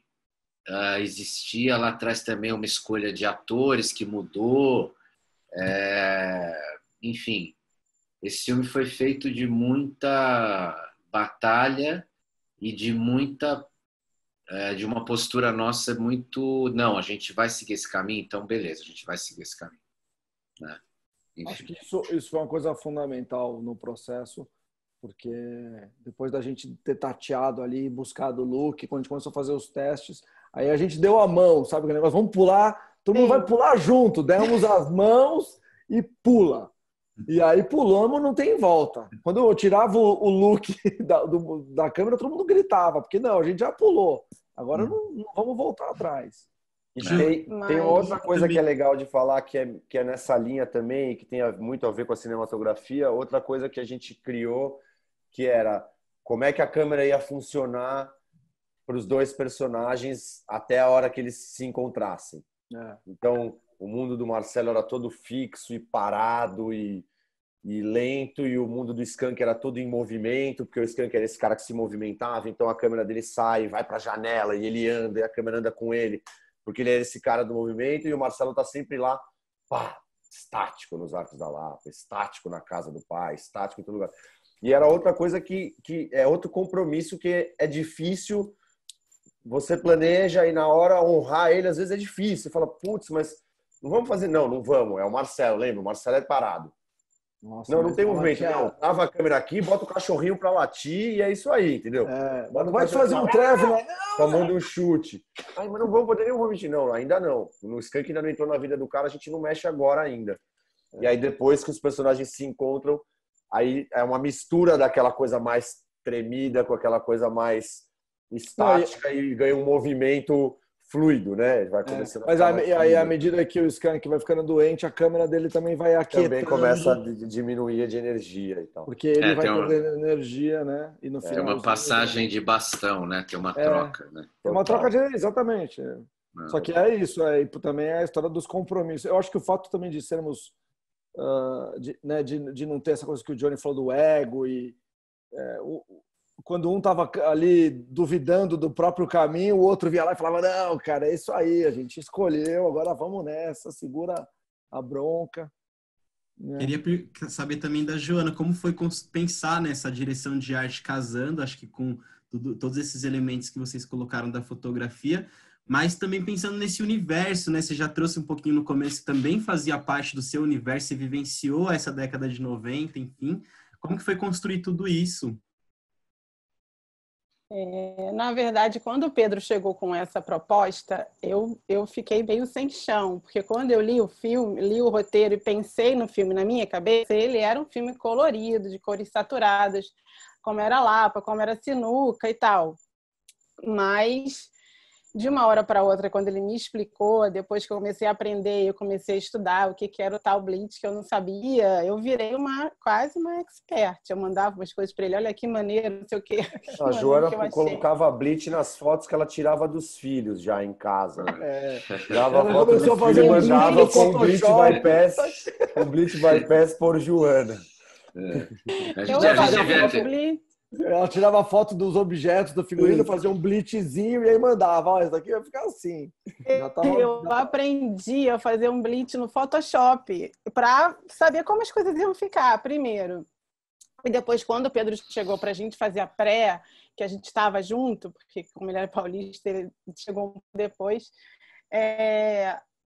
S3: existia lá atrás também uma escolha de atores que mudou. Enfim, esse filme foi feito de muita batalha e de uma postura nossa muito... Não, a gente vai seguir esse caminho, então beleza, a gente vai seguir esse caminho. Né?
S5: Acho que isso foi uma coisa fundamental no processo, porque depois da gente ter tateado ali, buscado o look, quando a gente começou a fazer os testes, aí a gente deu a mão, sabe? Vamos pular, todo mundo vai pular junto, demos as mãos e pula. E aí pulamos, não tem volta. Quando eu tirava o look da câmera, todo mundo gritava, porque não, a gente já pulou. Agora não vamos voltar atrás.
S4: E tem outra coisa que é legal de falar, que é nessa linha também, que tem muito a ver com a cinematografia. Outra coisa que a gente criou, que era como é que a câmera ia funcionar para os 2 personagens até a hora que eles se encontrassem. Então, o mundo do Marcelo era todo fixo e parado e lento, e o mundo do Skank era todo em movimento, porque o Skank era esse cara que se movimentava, então a câmera dele sai, vai para a janela e ele anda, e a câmera anda com ele, porque ele é esse cara do movimento, e o Marcelo tá sempre lá, estático nos Arcos da Lapa, estático na casa do pai, estático em todo lugar. E era outra coisa que é outro compromisso que é difícil, você planeja e na hora honrar ele, às vezes é difícil, você fala, putz, mas não vamos fazer, não vamos, é o Marcelo, lembra? O Marcelo é parado. Nossa, não tem movimento. Não, trava a câmera aqui, bota o cachorrinho pra latir e é isso aí, entendeu?
S5: Não vai fazer um treve, né?
S4: Tomando um chute. Mas não vamos poder nem movimento. Não, ainda não. No Skank ainda não entrou na vida do cara, a gente não mexe agora ainda. E aí depois que os personagens se encontram, aí é uma mistura daquela coisa mais tremida com aquela coisa mais estática e ganha um movimento fluido, né? Vai começando
S5: mas aí, à medida que o Skank vai ficando doente, a câmera dele também vai aquietando.
S4: Também começa a diminuir de energia e tal.
S5: Porque ele vai perdendo energia, né? E no final,
S3: tem uma passagem de bastão, né? Tem uma troca, né?
S5: Tem uma troca exatamente. Só que é isso, também é a história dos compromissos. Eu acho que o fato também de sermos de não ter essa coisa que o Johnny falou do ego quando um estava ali duvidando do próprio caminho, o outro via lá e falava, não, cara, é isso aí, a gente escolheu, agora vamos nessa, segura a bronca.
S1: Queria saber também da Joana, como foi pensar nessa direção de arte casando, acho que com todos esses elementos que vocês colocaram da fotografia, mas também pensando nesse universo, né? Você já trouxe um pouquinho no começo, que também fazia parte do seu universo, você vivenciou essa década de 90, enfim. Como que foi construir tudo isso?
S2: Na verdade, quando o Pedro chegou com essa proposta, eu fiquei meio sem chão, porque quando eu li o filme, li o roteiro e pensei no filme na minha cabeça, ele era um filme colorido, de cores saturadas, como era Lapa, como era Sinuca e tal. Mas, de uma hora para outra, quando ele me explicou, depois que eu comecei a aprender, eu comecei a estudar o que era o tal Blitz, que eu não sabia, eu virei quase uma expert. Eu mandava umas coisas para ele, olha que maneiro, não sei o quê.
S4: A Joana colocava Blitz nas fotos que ela tirava dos filhos já em casa. Dava
S5: ela
S4: foto
S5: começou
S4: do
S5: a fazer
S4: filho,
S5: um
S4: mandava
S5: Blitz
S4: com o Blitz Bypass por Joana.
S5: Ela tirava foto dos objetos do figurino, fazia um blitzzinho e aí mandava. Ó, isso daqui vai ficar assim.
S2: Eu aprendi a fazer um blitz no Photoshop para saber como as coisas iam ficar, primeiro. E depois, quando o Pedro chegou para a gente fazer a pré, que a gente estava junto, porque como ele era paulista, ele chegou um pouco depois,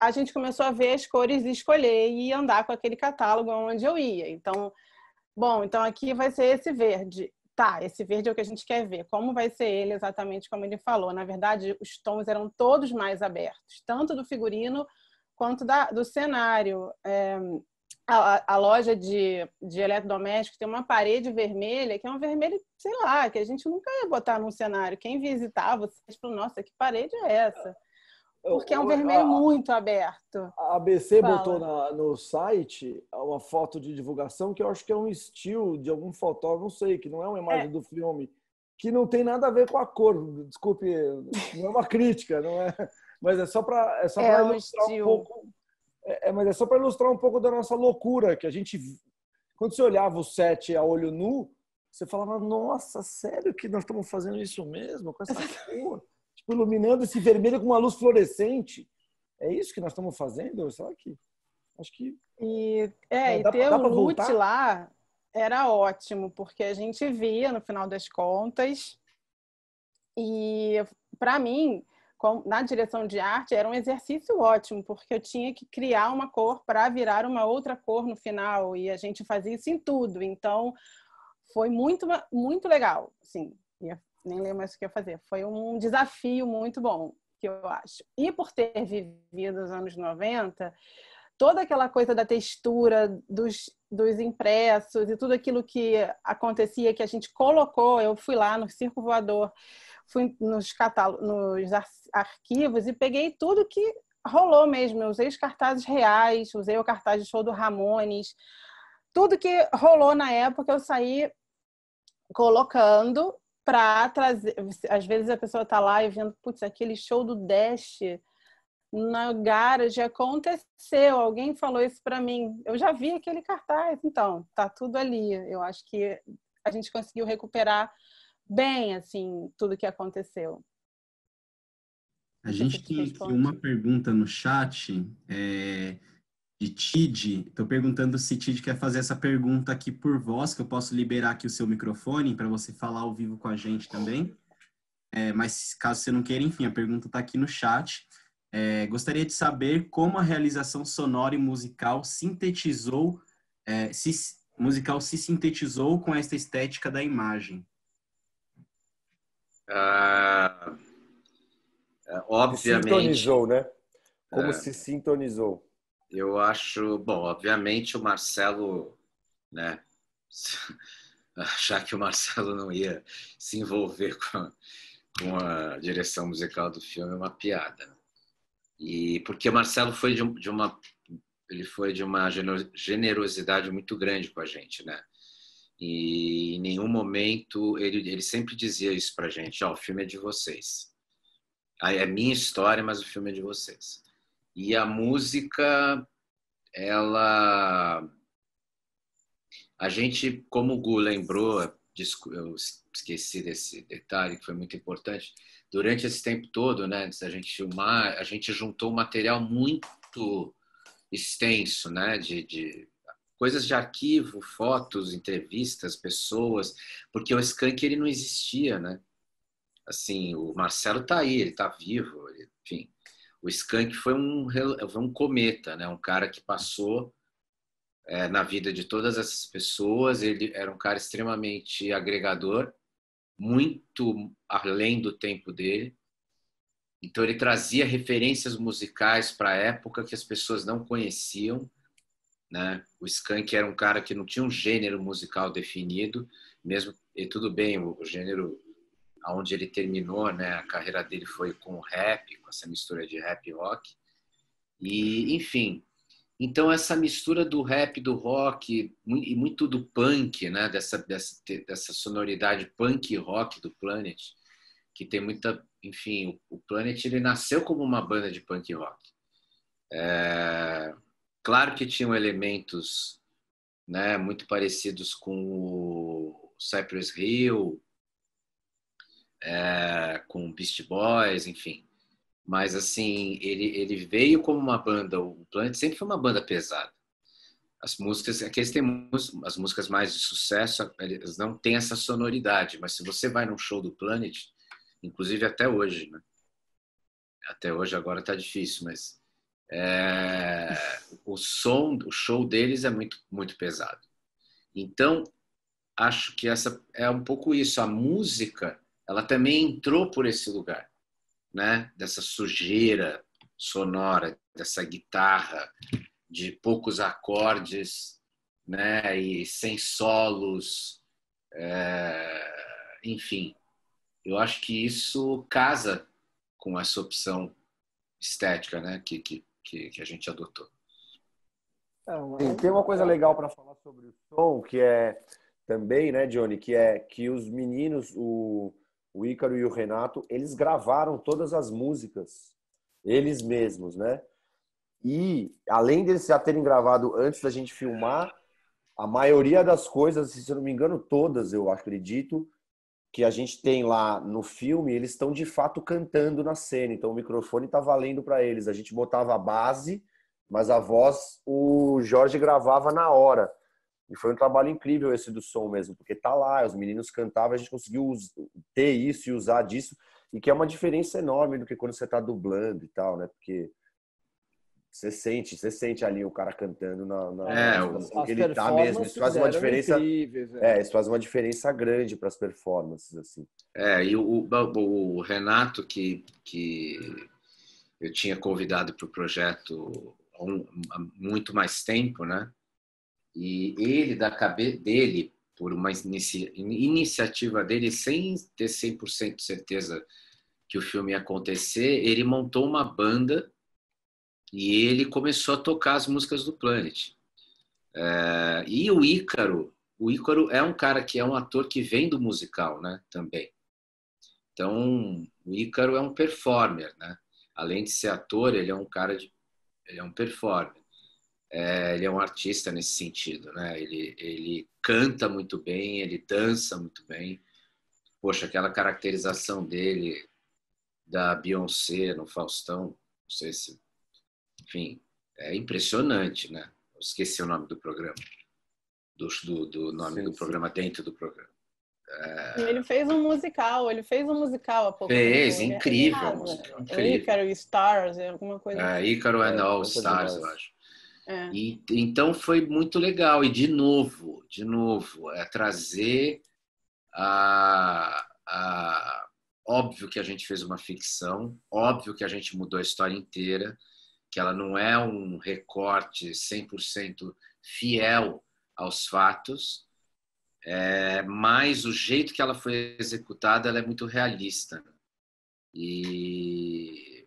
S2: a gente começou a ver as cores e escolher e andar com aquele catálogo onde eu ia. Então, então aqui vai ser esse verde. Tá, esse verde é o que a gente quer ver. Como vai ser ele exatamente como ele falou? Na verdade, os tons eram todos mais abertos, tanto do figurino quanto do cenário. A loja de eletrodomésticos tem uma parede vermelha, que é um vermelho, sei lá, que a gente nunca ia botar num cenário. Quem visitava, vocês falam, nossa, que parede é essa? Porque é um vermelho muito aberto.
S5: A ABC botou no site uma foto de divulgação que eu acho que é um estilo de algum fotógrafo, não sei, que não é uma imagem do filme, que não tem nada a ver com a cor. Desculpe, não é uma crítica, não é, mas é só para ilustrar um pouco. Mas é só para ilustrar um pouco da nossa loucura, que a gente, quando você olhava o set a olho nu, você falava, nossa, sério que nós estamos fazendo isso mesmo com essa cor? Tipo, iluminando esse vermelho com uma luz fluorescente. É isso que nós estamos fazendo? Será que... Acho que...
S2: E ter o LUT lá era ótimo, porque a gente via, no final das contas, e para mim, na direção de arte, era um exercício ótimo, porque eu tinha que criar uma cor para virar uma outra cor no final, e a gente fazia isso em tudo. Então, foi muito, muito legal, assim. Nem lembro mais o que ia fazer. Foi um desafio muito bom, que eu acho. E por ter vivido os anos 90, toda aquela coisa da textura, dos impressos e tudo aquilo que acontecia, que a gente colocou, eu fui lá no Circo Voador, fui nos arquivos e peguei tudo que rolou mesmo. Eu usei os cartazes reais, usei o cartaz de show do Ramones, tudo que rolou na época eu saí colocando para trazer. Às vezes a pessoa está lá e vendo, putz, aquele show do Dash na garagem aconteceu, alguém falou isso para mim, eu já vi aquele cartaz, então tá tudo ali. Eu acho que a gente conseguiu recuperar bem assim tudo que aconteceu.
S1: A gente tem aqui uma pergunta no chat de Tid. Estou perguntando se Tid quer fazer essa pergunta aqui por voz, que eu posso liberar aqui o seu microfone para você falar ao vivo com a gente também. Mas caso você não queira, enfim, a pergunta está aqui no chat. Gostaria de saber como a realização sonora e musical se sintetizou com essa estética da imagem.
S3: Obviamente.
S4: Sintonizou, né? Como se sintonizou.
S3: Eu acho, bom, obviamente o Marcelo, né? Achar que o Marcelo não ia se envolver com a direção musical do filme é uma piada. E porque o Marcelo foi ele foi de uma generosidade muito grande com a gente, né? E em nenhum momento ele sempre dizia isso pra gente, o filme é de vocês. É minha história, mas o filme é de vocês. E a música, ela... A gente, como o Gu lembrou, eu esqueci desse detalhe que foi muito importante, durante esse tempo todo, né, antes da gente filmar, a gente juntou um material muito extenso, né, de coisas de arquivo, fotos, entrevistas, pessoas, porque o Skank ele não existia, né? Assim, o Marcelo tá aí, ele tá vivo, enfim. O Skank foi um cometa, né? Um cara que passou na vida de todas essas pessoas. Ele era um cara extremamente agregador, muito além do tempo dele. Então ele trazia referências musicais para a época que as pessoas não conheciam, né? O Skank era um cara que não tinha um gênero musical definido, mesmo, e tudo bem, o gênero aonde ele terminou, né, a carreira dele foi com o rap, com essa mistura de rap e rock. E, enfim, então essa mistura do rap, do rock e muito do punk, né, dessa sonoridade punk rock do Planet, que tem muita, enfim, o Planet ele nasceu como uma banda de punk rock. Claro que tinham elementos, né, muito parecidos com o Cypress Hill, com o Beast Boys, enfim. Mas, assim, ele veio como uma banda, o Planet sempre foi uma banda pesada. As músicas, aqui eles têm as músicas mais de sucesso, eles não têm essa sonoridade, mas se você vai num show do Planet, inclusive até hoje, né? Até hoje agora está difícil, mas o show deles é muito, muito pesado. Então, acho que essa é um pouco isso. A música, ela também entrou por esse lugar, né? Dessa sujeira sonora, dessa guitarra de poucos acordes, né? E sem solos, enfim. Eu acho que isso casa com essa opção estética, né? Que a gente adotou.
S4: Sim, tem uma coisa legal para falar sobre o som, que é também, né, Johnny, que é que os meninos, o Ícaro e o Renato, eles gravaram todas as músicas, eles mesmos, né? E, além deles já terem gravado antes da gente filmar, a maioria das coisas, se eu não me engano, todas, eu acredito, que a gente tem lá no filme, eles estão de fato cantando na cena. Então, o microfone está valendo para eles. A gente botava a base, mas a voz o Jorge gravava na hora. E foi um trabalho incrível esse do som mesmo, porque tá lá, os meninos cantavam, a gente conseguiu ter isso e usar disso, e que é uma diferença enorme do que quando você tá dublando e tal, né? Porque você sente ali o cara cantando na situação que ele tá mesmo. Isso faz uma diferença. Isso faz uma diferença grande para as performances, assim.
S3: E o Renato, que eu tinha convidado para o projeto há muito mais tempo, né? E ele, da cabeça dele, por uma iniciativa dele, sem ter 100% de certeza que o filme ia acontecer, ele montou uma banda e ele começou a tocar as músicas do Planet. E o Ícaro é um cara que é um ator que vem do musical, né? Também. Então, o Ícaro é um performer, né? Além de ser ator, ele é um cara ele é um performer. Ele é um artista nesse sentido, né? Ele canta muito bem, ele dança muito bem. Poxa, aquela caracterização dele da Beyoncé no Faustão, não sei se... Enfim, é impressionante, né? Eu esqueci o nome do programa, do nome do programa dentro do programa.
S2: Ele fez um musical há pouco
S3: Fez,
S2: tempo.
S3: incrível. Música, incrível.
S2: Ícaro Stars, alguma coisa assim.
S3: Ícaro and All Stars, eu acho. E, então foi muito legal. E, de novo, trazer óbvio que a gente fez uma ficção, óbvio que a gente mudou a história inteira, que ela não é um recorte 100% fiel aos fatos, mas o jeito que ela foi executada, ela é muito realista. E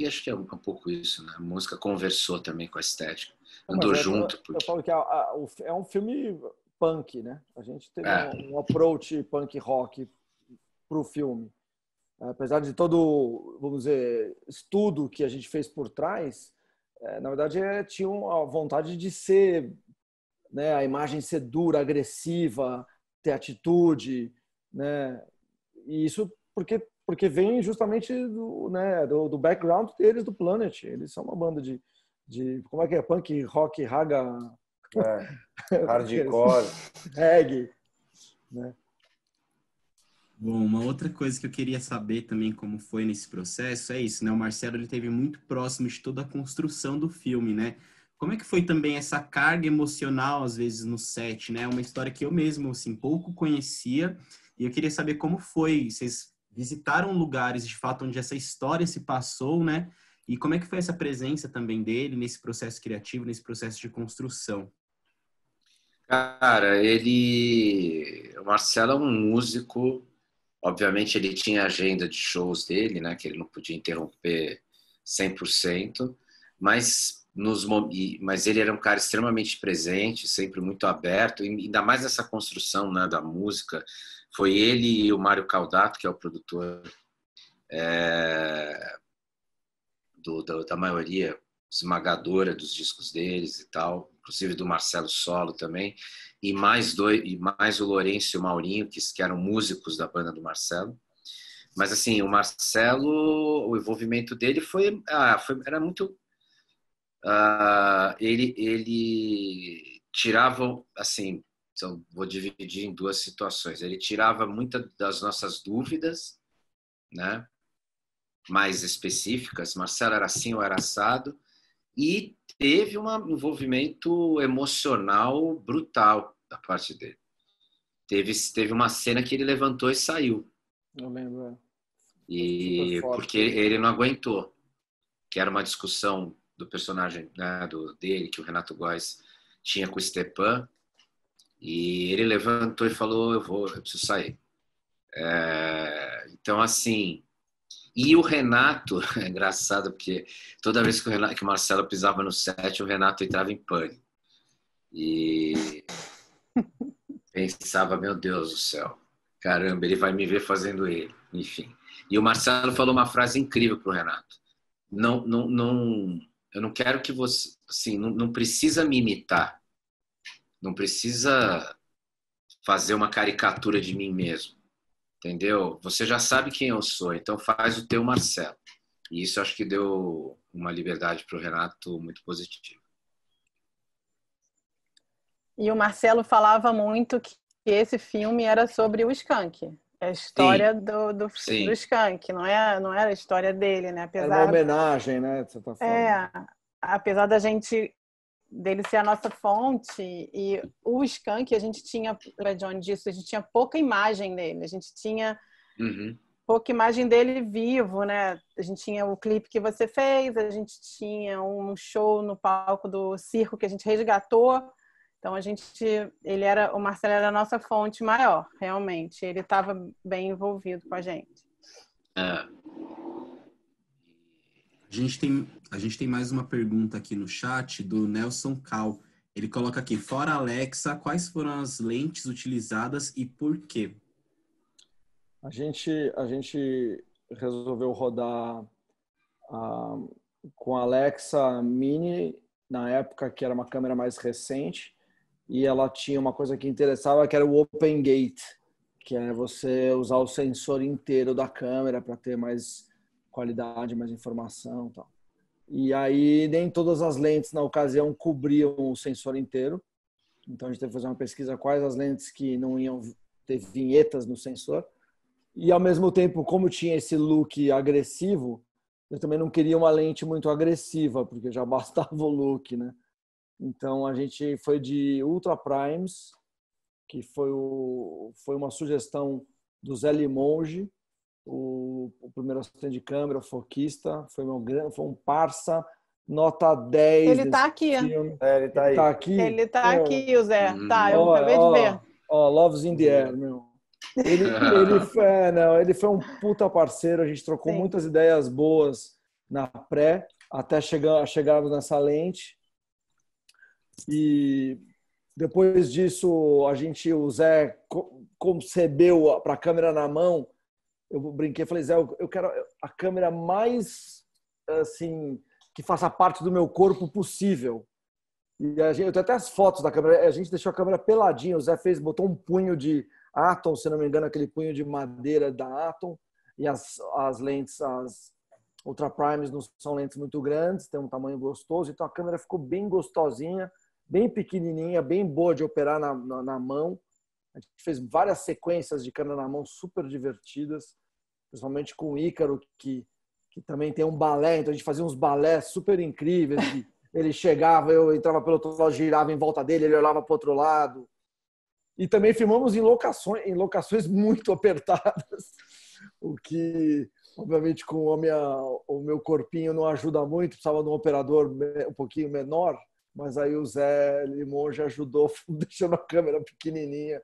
S3: acho que é um pouco isso, né? A música conversou também com a estética, andou junto.
S5: Eu falo que é um filme punk, né? A gente teve um approach punk rock para o filme. Apesar de todo, vamos dizer, estudo que a gente fez por trás, na verdade, tinham a vontade de ser, né, a imagem ser dura, agressiva, ter atitude, né? E isso porque vem justamente do background deles, do Planet. Eles são uma banda de como é que é? Punk, rock, raga...
S4: Hardcore.
S5: Reggae, né?
S1: Bom, uma outra coisa que eu queria saber também como foi nesse processo é isso, né? O Marcelo, ele teve muito próximo de toda a construção do filme, né? Como é que foi também essa carga emocional, às vezes, no set, né? Uma história que eu mesmo, assim, pouco conhecia, e eu queria saber como foi. Vocês visitaram lugares, de fato, onde essa história se passou, né? E como é que foi essa presença também dele nesse processo criativo, nesse processo de construção?
S3: Cara, o Marcelo é um músico. Obviamente ele tinha a agenda de shows dele, né, que ele não podia interromper 100%, mas ele era um cara extremamente presente, sempre muito aberto, e ainda mais nessa construção, né, da música. Foi ele e o Mário Caldato, que é o produtor da maioria esmagadora dos discos deles e tal, inclusive do Marcelo Solo também, e mais o Lourenço e o Maurinho, que eram músicos da banda do Marcelo. Mas assim, o Marcelo, o envolvimento dele era muito ele tirava assim, então vou dividir em duas situações. Ele tirava muitas das nossas dúvidas, né, mais específicas. Marcelo era assim ou era assado, e teve um envolvimento emocional brutal da parte dele. Teve uma cena que ele levantou e saiu.
S5: Eu lembro.
S3: E porque ele não aguentou, que era uma discussão do personagem, né, dele, que o Renato Góes tinha com o Stepan, e ele levantou e falou: eu preciso sair. Então, assim, e o Renato, é engraçado, porque toda vez que o Marcelo pisava no set, o Renato entrava em pânico. E pensava, meu Deus do céu, caramba, ele vai me ver fazendo ele. Enfim. E o Marcelo falou uma frase incrível para o Renato. Eu não quero que você, assim, não precisa me imitar. Não precisa fazer uma caricatura de mim mesmo. Entendeu? Você já sabe quem eu sou, então faz o teu Marcelo. E isso acho que deu uma liberdade para o Renato muito positiva.
S2: E o Marcelo falava muito que esse filme era sobre o Skank. É a história do Skank, não era a história dele, né?
S5: Era uma homenagem, né? De certa forma.
S2: Apesar dele ser a nossa fonte, e o Skank, a gente tinha, para John disso, a gente tinha pouca imagem dele, a gente tinha pouca imagem dele vivo, né? A gente tinha o clipe que você fez, a gente tinha um show no palco do circo que a gente resgatou. Então o Marcelo era a nossa fonte maior, realmente. Ele estava bem envolvido com a gente.
S1: A gente tem mais uma pergunta aqui no chat do Nelson Cal. Ele coloca aqui: fora Alexa, quais foram as lentes utilizadas e por quê?
S5: A gente resolveu rodar com a Alexa Mini, na época que era uma câmera mais recente, e ela tinha uma coisa que interessava, que era o Open Gate, que é você usar o sensor inteiro da câmera para ter mais qualidade, mais informação e tal. E aí nem todas as lentes na ocasião cobriam o sensor inteiro. Então a gente teve que fazer uma pesquisa quais as lentes que não iam ter vinhetas no sensor. E ao mesmo tempo, como tinha esse look agressivo, eu também não queria uma lente muito agressiva, porque já bastava o look, né? Então a gente foi de Ultra Primes, que foi uma sugestão do Zé Limonge, o primeiro assistente de câmera, o foquista, foi um parça, nota 10.
S2: Ele tá aqui.
S5: Filme.
S4: Ele tá aí.
S2: Ele tá aqui, o Zé. Tá, eu acabei de ver.
S5: Love's in the Air, meu. Ele foi um puta parceiro, a gente trocou muitas ideias boas na pré, até chegarmos nessa lente. E depois disso, o Zé concebeu para a câmera na mão. Eu brinquei, falei: Zé, eu quero a câmera mais assim, que faça parte do meu corpo possível. E eu tenho até as fotos da câmera. A gente deixou a câmera peladinha. O Zé botou um punho de Atom, se não me engano, aquele punho de madeira da Atom. E as lentes, as Ultra Primes, não são lentes muito grandes, tem um tamanho gostoso. Então a câmera ficou bem gostosinha, bem pequenininha, bem boa de operar na mão. A gente fez várias sequências de câmera na mão super divertidas, principalmente com o Ícaro, que também tem um balé. Então a gente fazia uns balés super incríveis. Ele chegava, eu entrava pelo outro lado, girava em volta dele, ele olhava para o outro lado. E também filmamos em locações muito apertadas, o que, obviamente, com o meu corpinho não ajuda muito, precisava de um operador um pouquinho menor, mas aí o Zé Limonge ajudou, deixando a câmera pequenininha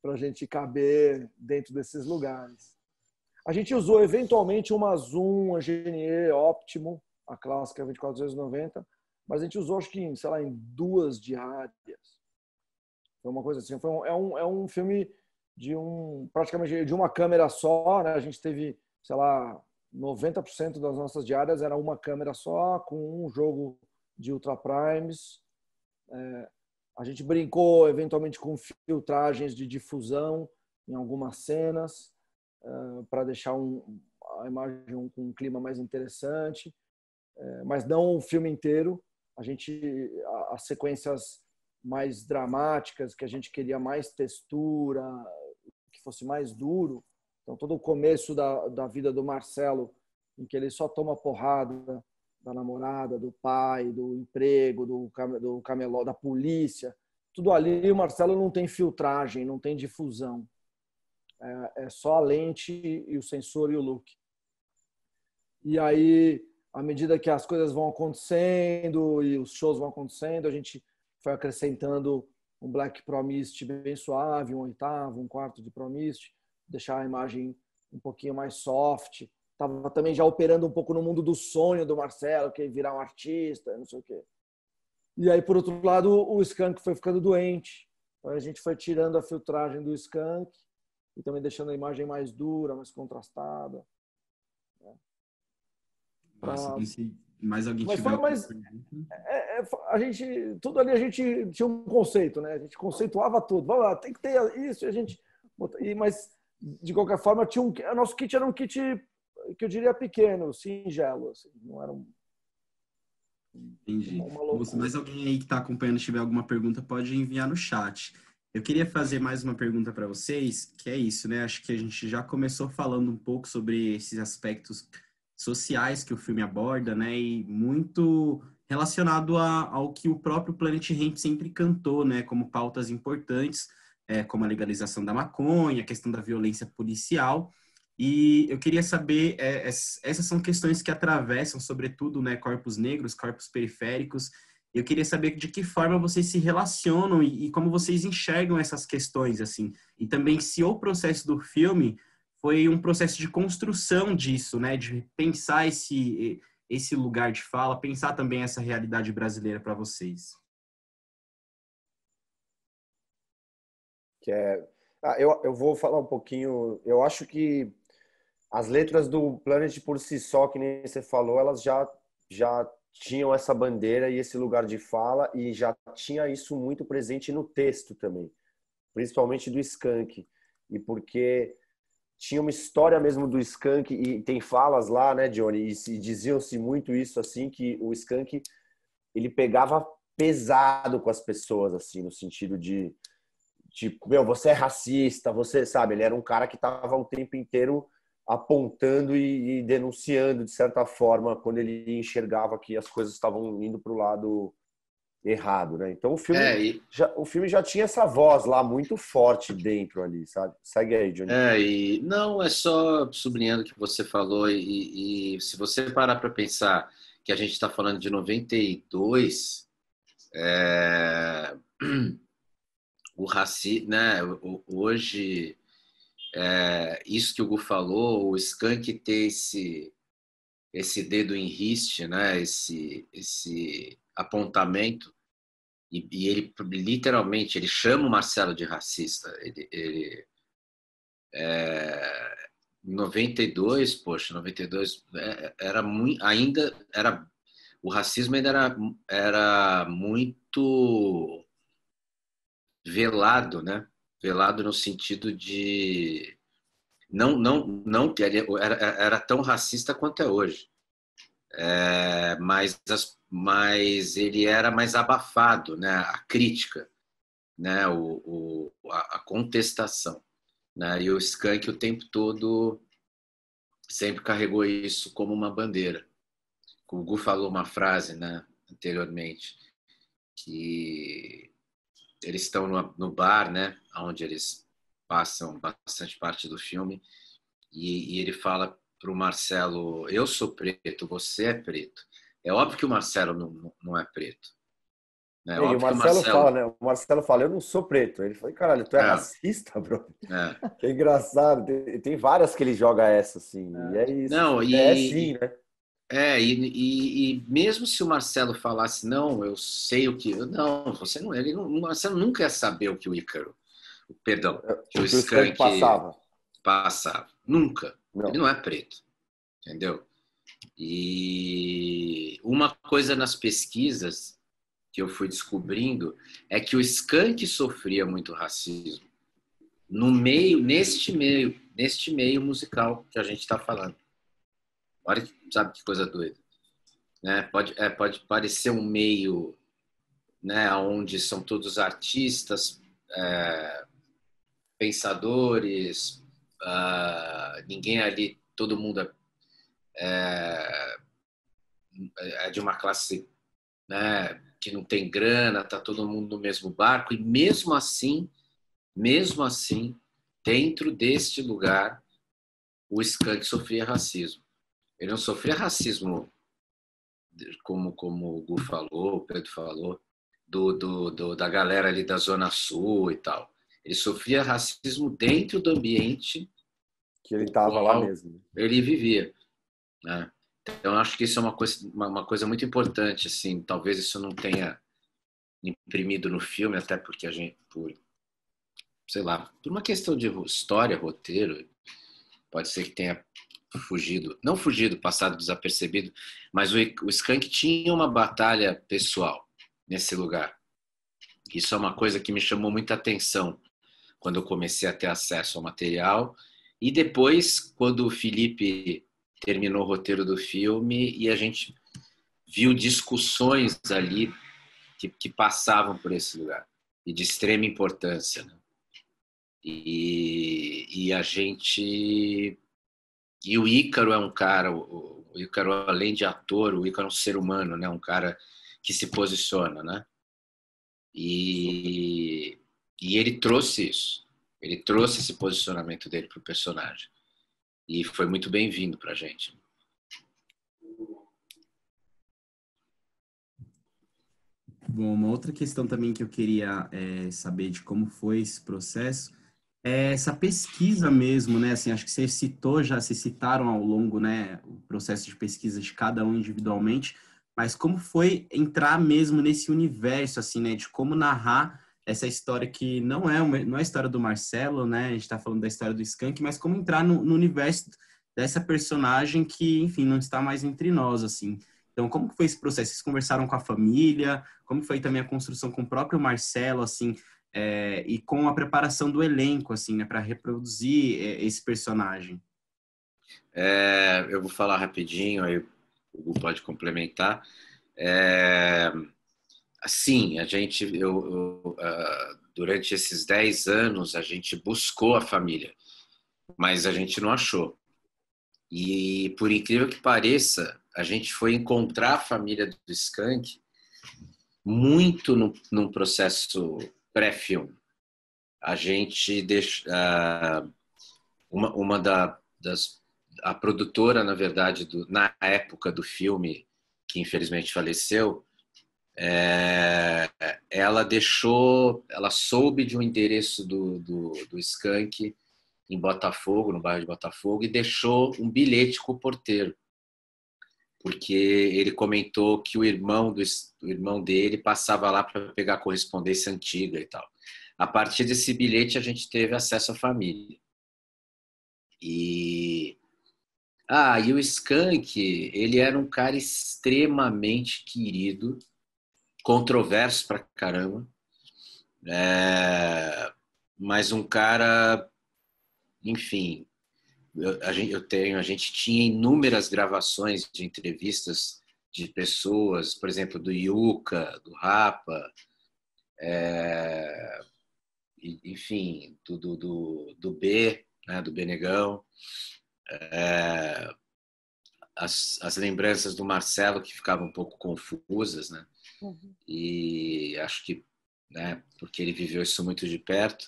S5: para a gente caber dentro desses lugares. A gente usou, eventualmente, uma Zoom, a GNE Optimo, a clássica 24-290, mas a gente usou, acho que, sei lá, em 2 diárias. Foi uma coisa assim. É um filme praticamente de uma câmera só, né? A gente teve, sei lá, 90% das nossas diárias era uma câmera só, com um jogo de Ultra Primes. A gente brincou, eventualmente, com filtragens de difusão em algumas cenas, para deixar a imagem com um clima mais interessante, mas não o filme inteiro. As sequências mais dramáticas, que a gente queria mais textura, que fosse mais duro. Então, todo o começo da vida do Marcelo, em que ele só toma porrada da namorada, do pai, do emprego, do camelô, da polícia, tudo ali, o Marcelo não tem filtragem, não tem difusão. É só a lente e o sensor e o look. E aí, à medida que as coisas vão acontecendo e os shows vão acontecendo, a gente foi acrescentando um Black Pro Mist bem suave, um oitavo, um quarto de Pro Mist, deixar a imagem um pouquinho mais soft. Estava também já operando um pouco no mundo do sonho do Marcelo, que é virar um artista, não sei o quê. E aí, por outro lado, o Skank foi ficando doente. Então, a gente foi tirando a filtragem do Skank e também deixando a imagem mais dura, mais contrastada.
S1: Nossa, se mais alguém
S5: Mas
S1: tiver
S5: foi mais... a gente, tudo ali a gente tinha um conceito, né? A gente conceituava tudo. Vamos lá, tem que ter isso, a gente... Mas, de qualquer forma, o nosso kit era um kit que eu diria pequeno, singelo. Assim, não era
S1: Entendi.
S5: uma loucura.
S1: Se mais alguém aí que está acompanhando tiver alguma pergunta, pode enviar no chat. Eu queria fazer mais uma pergunta para vocês, que é isso, né? Acho que a gente já começou falando um pouco sobre esses aspectos sociais que o filme aborda, né? E muito relacionado ao que o próprio Planet Hemp sempre cantou, né? Como pautas importantes, como a legalização da maconha, a questão da violência policial. E eu queria saber, essas são questões que atravessam, sobretudo, né, corpos negros, corpos periféricos. Eu queria saber de que forma vocês se relacionam e como vocês enxergam essas questões, assim. E também se o processo do filme foi um processo de construção disso, né, de pensar esse lugar de fala, pensar também essa realidade brasileira para vocês.
S4: Eu vou falar um pouquinho. Eu acho que as letras do Planet por si só, que nem você falou, elas já tinham essa bandeira e esse lugar de fala, e já tinha isso muito presente no texto também, principalmente do Skank. E porque tinha uma história mesmo do Skank, e tem falas lá, né, Johnny, e diziam-se muito isso, assim, que o Skank, ele pegava pesado com as pessoas, assim, no sentido de tipo, meu, você é racista, você sabe, ele era um cara que estava o tempo inteiro apontando e denunciando, de certa forma, quando ele enxergava que as coisas estavam indo para o lado errado, né? Então o filme já tinha essa voz lá muito forte dentro ali, sabe? Segue aí, Johnny.
S3: Não, é só sublinhando o que você falou, e se você parar para pensar que a gente está falando de 92, o racismo, né? Hoje, isso que o Gu falou, o Skank ter esse dedo em riste, né? Esse apontamento, e ele literalmente ele chama o Marcelo de racista. Ele 92, poxa, 92 era muito, ainda era o racismo ainda era muito velado, né? Velado no sentido de não que era tão racista quanto é hoje, mas ele era mais abafado, né? A crítica, né? A contestação, né? E o Skank o tempo todo sempre carregou isso como uma bandeira. O Gu falou uma frase, né, anteriormente, que eles estão no bar, né, onde eles passam bastante parte do filme, e ele fala para o Marcelo: eu sou preto, você é preto. É óbvio que o Marcelo não é preto. Né? É
S4: E o
S3: óbvio que o
S4: Marcelo
S3: Marcelo...
S4: fala, né? O Marcelo fala, eu não sou preto. Ele falou, caralho, tu é racista, bro? Que engraçado. Tem várias que ele joga essa, assim. E é isso.
S3: Não,
S4: Sim, né?
S3: E mesmo se o Marcelo falasse, não, eu sei o que... Não, você não... o Marcelo nunca ia saber o que o Ícaro... Perdão, que o Skank passava. Nunca.
S4: Não.
S3: Ele não é preto. Entendeu? E uma coisa nas pesquisas que eu fui descobrindo é que o Skank sofria muito racismo neste meio musical que a gente está falando. Olha, sabe que coisa doida, né? Pode parecer um meio, né, onde são todos artistas, pensadores, ninguém ali, todo mundo é de uma classe, né, que não tem grana, tá todo mundo no mesmo barco, e mesmo assim, dentro deste lugar, o Skank sofria racismo. Ele não sofria racismo, como o Gu falou, o Pedro falou, da galera ali da Zona Sul e tal. Ele sofria racismo dentro do ambiente
S4: que ele estava lá mesmo.
S3: Ele vivia, né? Então, acho que isso é uma coisa muito importante, assim. Talvez isso não tenha imprimido no filme, até porque a gente, sei lá, por uma questão de história, roteiro, pode ser que tenha não fugido, passado desapercebido, mas o Skank tinha uma batalha pessoal nesse lugar. Isso é uma coisa que me chamou muita atenção quando eu comecei a ter acesso ao material. E depois, quando o Felipe terminou o roteiro do filme e a gente viu discussões ali que passavam por esse lugar e de extrema importância, né? E a gente... E o Ícaro é um cara, o Ícaro, além de ator, o Ícaro é um ser humano, né? Um cara que se posiciona, né? E ele trouxe isso. Ele trouxe esse posicionamento dele para o personagem. E foi muito bem-vindo para a gente.
S1: Bom, uma outra questão também que eu queria saber de como foi esse processo é essa pesquisa mesmo, né? Assim, acho que vocês citaram ao longo, né, o processo de pesquisa de cada um individualmente, mas como foi entrar mesmo nesse universo, assim, né, de como narrar essa história que não é a história do Marcelo, né? A gente está falando da história do Skank, mas como entrar no universo dessa personagem que, enfim, não está mais entre nós, assim. Então, como foi esse processo? Vocês conversaram com a família? Como foi também a construção com o próprio Marcelo, assim, e com a preparação do elenco, assim, né, para reproduzir esse personagem?
S3: Eu vou falar rapidinho, aí o Gu pode complementar. Assim, durante esses 10 anos, a gente buscou a família, mas a gente não achou. E, por incrível que pareça, a gente foi encontrar a família do Skank muito num processo pré-filme. A gente a produtora, na verdade, na época do filme, que infelizmente faleceu, ela soube de um endereço do Skank em Botafogo, no bairro de Botafogo, e deixou um bilhete com o porteiro, porque ele comentou que o irmão dele passava lá para pegar correspondência antiga e tal. A partir desse bilhete, a gente teve acesso à família. E Ah, e o Skank, ele era um cara extremamente querido, controverso pra caramba, mas um cara, enfim, a gente tinha inúmeras gravações de entrevistas de pessoas, por exemplo, do Yuka, do Rapa, enfim, do B, né, do Benegão, as lembranças do Marcelo que ficavam um pouco confusas, né?
S2: Uhum.
S3: E acho que, né, porque ele viveu isso muito de perto,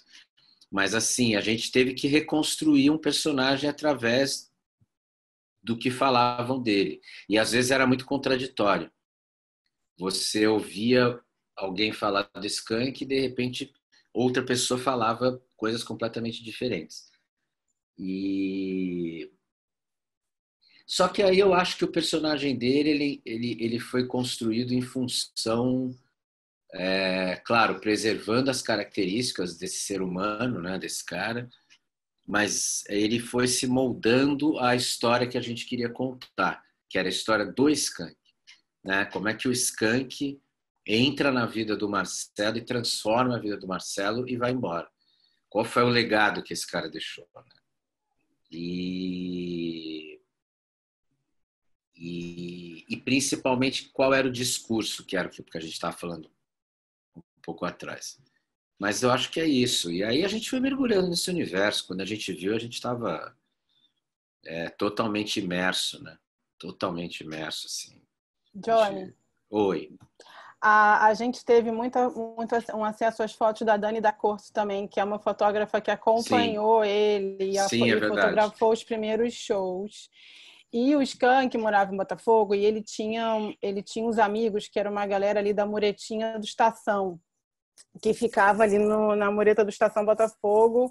S3: mas assim, a gente teve que reconstruir um personagem através do que falavam dele. E às vezes era muito contraditório. Você ouvia alguém falar do Skank e de repente outra pessoa falava coisas completamente diferentes. E só que aí eu acho que o personagem dele ele foi construído em função, claro, preservando as características desse ser humano, né, desse cara, mas ele foi se moldando à história que a gente queria contar, que era a história do Skank, né? Como é que o Skank entra na vida do Marcelo e transforma a vida do Marcelo e vai embora. Qual foi o legado que esse cara deixou, né? E principalmente qual era o discurso, que era o que a gente estava falando um pouco atrás. Mas eu acho que é isso. E aí a gente foi mergulhando nesse universo. Quando a gente viu, a gente estava totalmente imerso, né? Totalmente imerso, assim.
S2: Johnny,
S3: Oi.
S2: a gente teve muito um acesso às fotos da Dani da Corso também, que é uma fotógrafa que acompanhou ele
S3: Sim, é
S2: e
S3: verdade.
S2: fotografou os primeiros shows. E o Skank morava em Botafogo e ele tinha uns amigos que era uma galera ali da muretinha do Estação, que ficava ali na mureta do Estação Botafogo,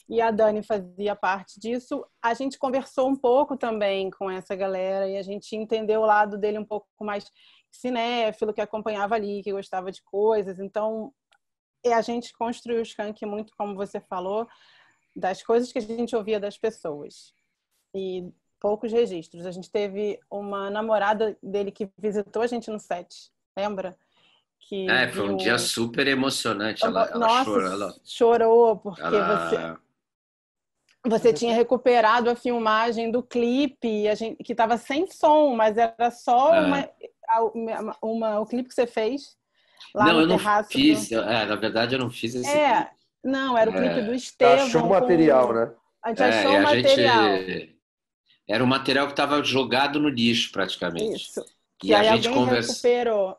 S2: e a Dani fazia parte disso. A gente conversou um pouco também com essa galera e a gente entendeu o lado dele um pouco mais cinéfilo, que acompanhava ali, que gostava de coisas. Então, a gente construiu o Skank muito, como você falou, das coisas que a gente ouvia das pessoas. E poucos registros. A gente teve uma namorada dele que visitou a gente no set, lembra? Que
S3: Foi um dia super emocionante. Ela
S2: Nossa,
S3: chorou.
S2: chorou porque
S3: Ela...
S2: você tinha recuperado a filmagem do clipe, que estava sem som, mas era só o clipe que você fez lá
S3: não,
S2: no
S3: eu não
S2: terraço.
S3: fiz. Na verdade, eu não fiz esse clipe.
S2: Não, era o clipe do
S4: Achou
S2: Estevão.
S4: o material, né?
S2: A gente achou o material.
S3: Era um material que estava jogado no lixo, praticamente.
S2: Isso. Que
S3: E a
S2: aí
S3: gente
S2: alguém recuperou.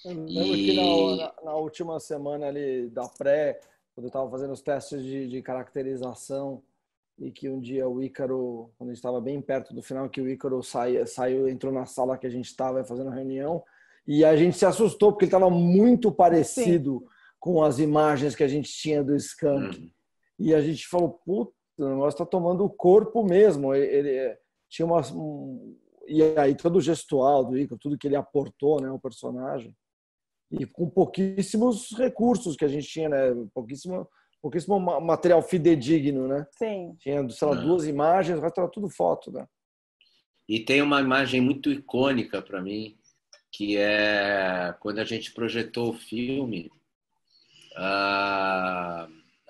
S5: Eu lembro que na última semana ali da pré, quando eu estava fazendo os testes de caracterização, e que um dia o Ícaro, quando a gente estava bem perto do final, que o Ícaro saiu, entrou na sala que a gente estava fazendo reunião, e a gente se assustou, porque ele estava muito parecido com as imagens que a gente tinha do Skank. E a gente falou, puta, o negócio está tomando o corpo mesmo. Ele tinha e aí todo o gestual do Ícaro, tudo que ele aportou, né, o personagem. E com pouquíssimos recursos que a gente tinha, né? Pouquíssimo material fidedigno, né?
S2: Sim.
S5: Tinha, sei lá, 2 imagens, o resto era tudo foto, né?
S3: E tem uma imagem muito icônica para mim, que é quando a gente projetou o filme a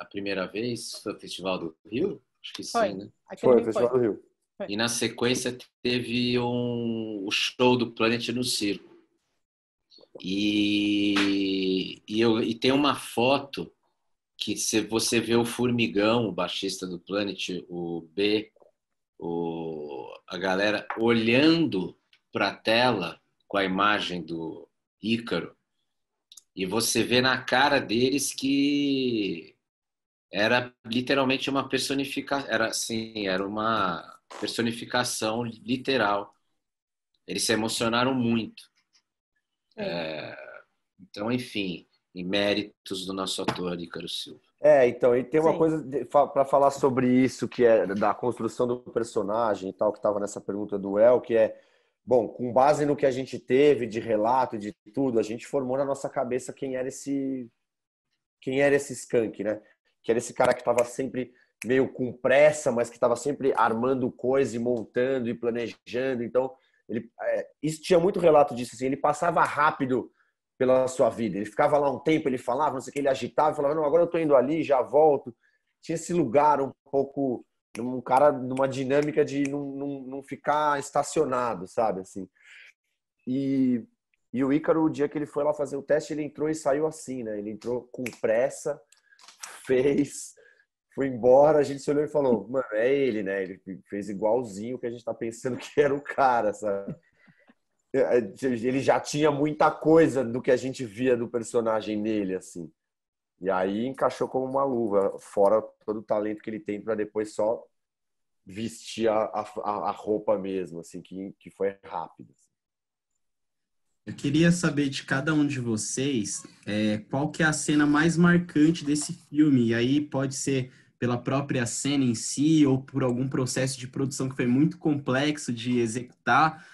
S3: primeira vez, foi o Festival do Rio? Acho que sim, né?
S4: Foi o Festival do Rio.
S3: E na sequência teve o show do Planet no Circo. E tem uma foto que você vê o Formigão, o baixista do Planet, o B, a galera olhando para a tela com a imagem do Ícaro, e você vê na cara deles que era literalmente uma personificação, era uma personificação literal. Eles se emocionaram muito. Então, enfim, em méritos do nosso ator Ícaro Silva.
S4: Então, e tem uma coisa para falar sobre isso, que é da construção do personagem e tal, que estava nessa pergunta do El, que é, bom, com base no que a gente teve de relato e de tudo, a gente formou na nossa cabeça quem era esse Skank, né? Que era esse cara que estava sempre meio com pressa, mas que estava sempre armando coisa e montando e planejando. Então, isso tinha muito relato disso, assim, ele passava rápido pela sua vida. Ele ficava lá um tempo, ele falava, não sei o que, ele agitava, falava, não, agora eu tô indo ali, já volto. Tinha esse lugar um pouco, um cara numa dinâmica de não ficar estacionado, sabe, assim. E o Ícaro, o dia que ele foi lá fazer o teste, ele entrou e saiu assim, né? Ele entrou com pressa, fez, foi embora, a gente se olhou e falou, mano, é ele, né? Ele fez igualzinho que a gente tá pensando que era o cara, sabe? Ele já tinha muita coisa do que a gente via do personagem nele, assim. E aí encaixou como uma luva, fora todo o talento que ele tem para depois só vestir a roupa mesmo, assim, que foi rápido.
S1: Eu queria saber de cada um de vocês qual que é a cena mais marcante desse filme. E aí pode ser pela própria cena em si ou por algum processo de produção que foi muito complexo de executar.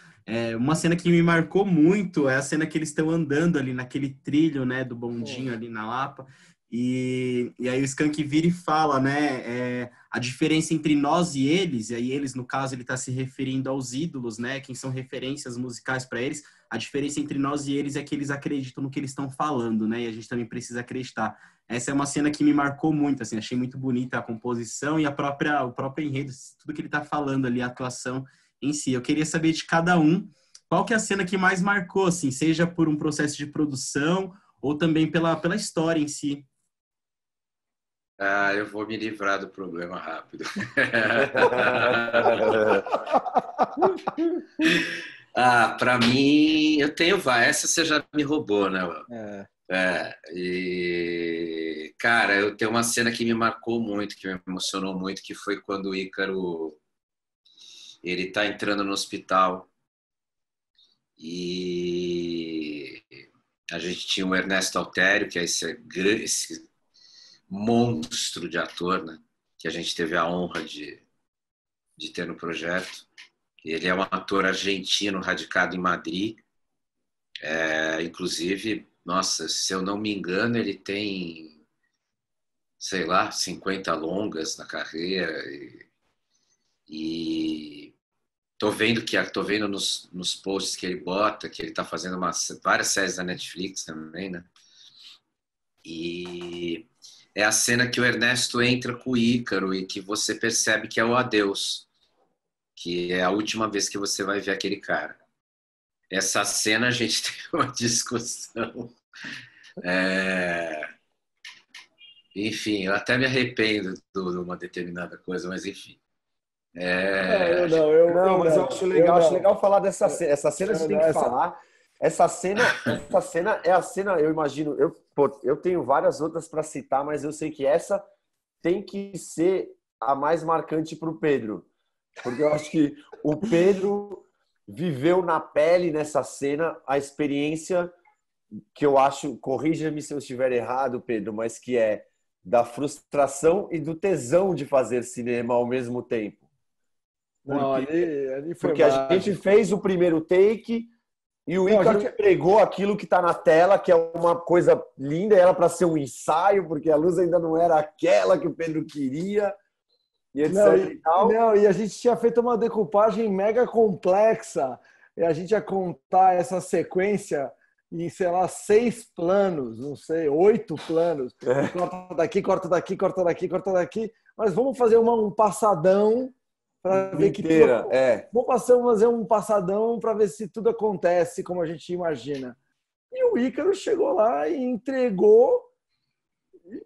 S1: Uma cena que me marcou muito é a cena que eles estão andando ali naquele trilho, né, do bondinho ali na Lapa. E aí o Skank vira e fala, né, a diferença entre nós e eles, e aí eles, no caso, ele está se referindo aos ídolos, né, quem são referências musicais para eles, a diferença entre nós e eles é que eles acreditam no que eles estão falando, né, e a gente também precisa acreditar. Essa é uma cena que me marcou muito, assim, achei muito bonita a composição e o próprio enredo, tudo que ele está falando ali, a atuação em si. Eu queria saber de cada um, qual que é a cena que mais marcou, assim, seja por um processo de produção ou também pela história em si.
S3: Eu vou me livrar do problema rápido. Para mim, eu tenho essa você já me roubou, né? E, cara, eu tenho uma cena que me marcou muito, que me emocionou muito, que foi quando o Ícaro ele tá entrando no hospital e a gente tinha o Ernesto Alterio, que é esse monstro de ator, né? Que a gente teve a honra de ter no projeto. Ele é um ator argentino radicado em Madrid. Inclusive, nossa, se eu não me engano, ele tem, sei lá, 50 longas na carreira. E tô vendo nos posts que ele bota, que ele tá fazendo várias séries da Netflix também, né? E é a cena que o Ernesto entra com o Ícaro e que você percebe que é o adeus, que é a última vez que você vai ver aquele cara. Essa cena a gente tem uma discussão. Enfim, eu até me arrependo de uma determinada coisa, mas enfim.
S4: Mas eu acho legal falar dessa cena. Essa cena a gente tem que falar. Essa cena é a cena, eu imagino, eu tenho várias outras para citar, mas eu sei que essa tem que ser a mais marcante para o Pedro. Porque eu acho que o Pedro viveu na pele nessa cena a experiência que eu acho, corrija-me se eu estiver errado, Pedro, mas que é da frustração e do tesão de fazer cinema ao mesmo tempo. Porque a gente fez o primeiro take e o Ícaro entregou aquilo que está na tela, que é uma coisa linda, era para ser um ensaio, porque a luz ainda não era aquela que o Pedro queria. E
S5: e a gente tinha feito uma decupagem mega complexa. E a gente ia contar essa sequência em, sei lá, 6 planos, não sei, 8 planos. Corta daqui, corta daqui, corta daqui, corta daqui. Mas vamos fazer um passadão para ver que tudo... Vamos fazer um passadão para ver se tudo acontece como a gente imagina. E o Ícaro chegou lá e entregou.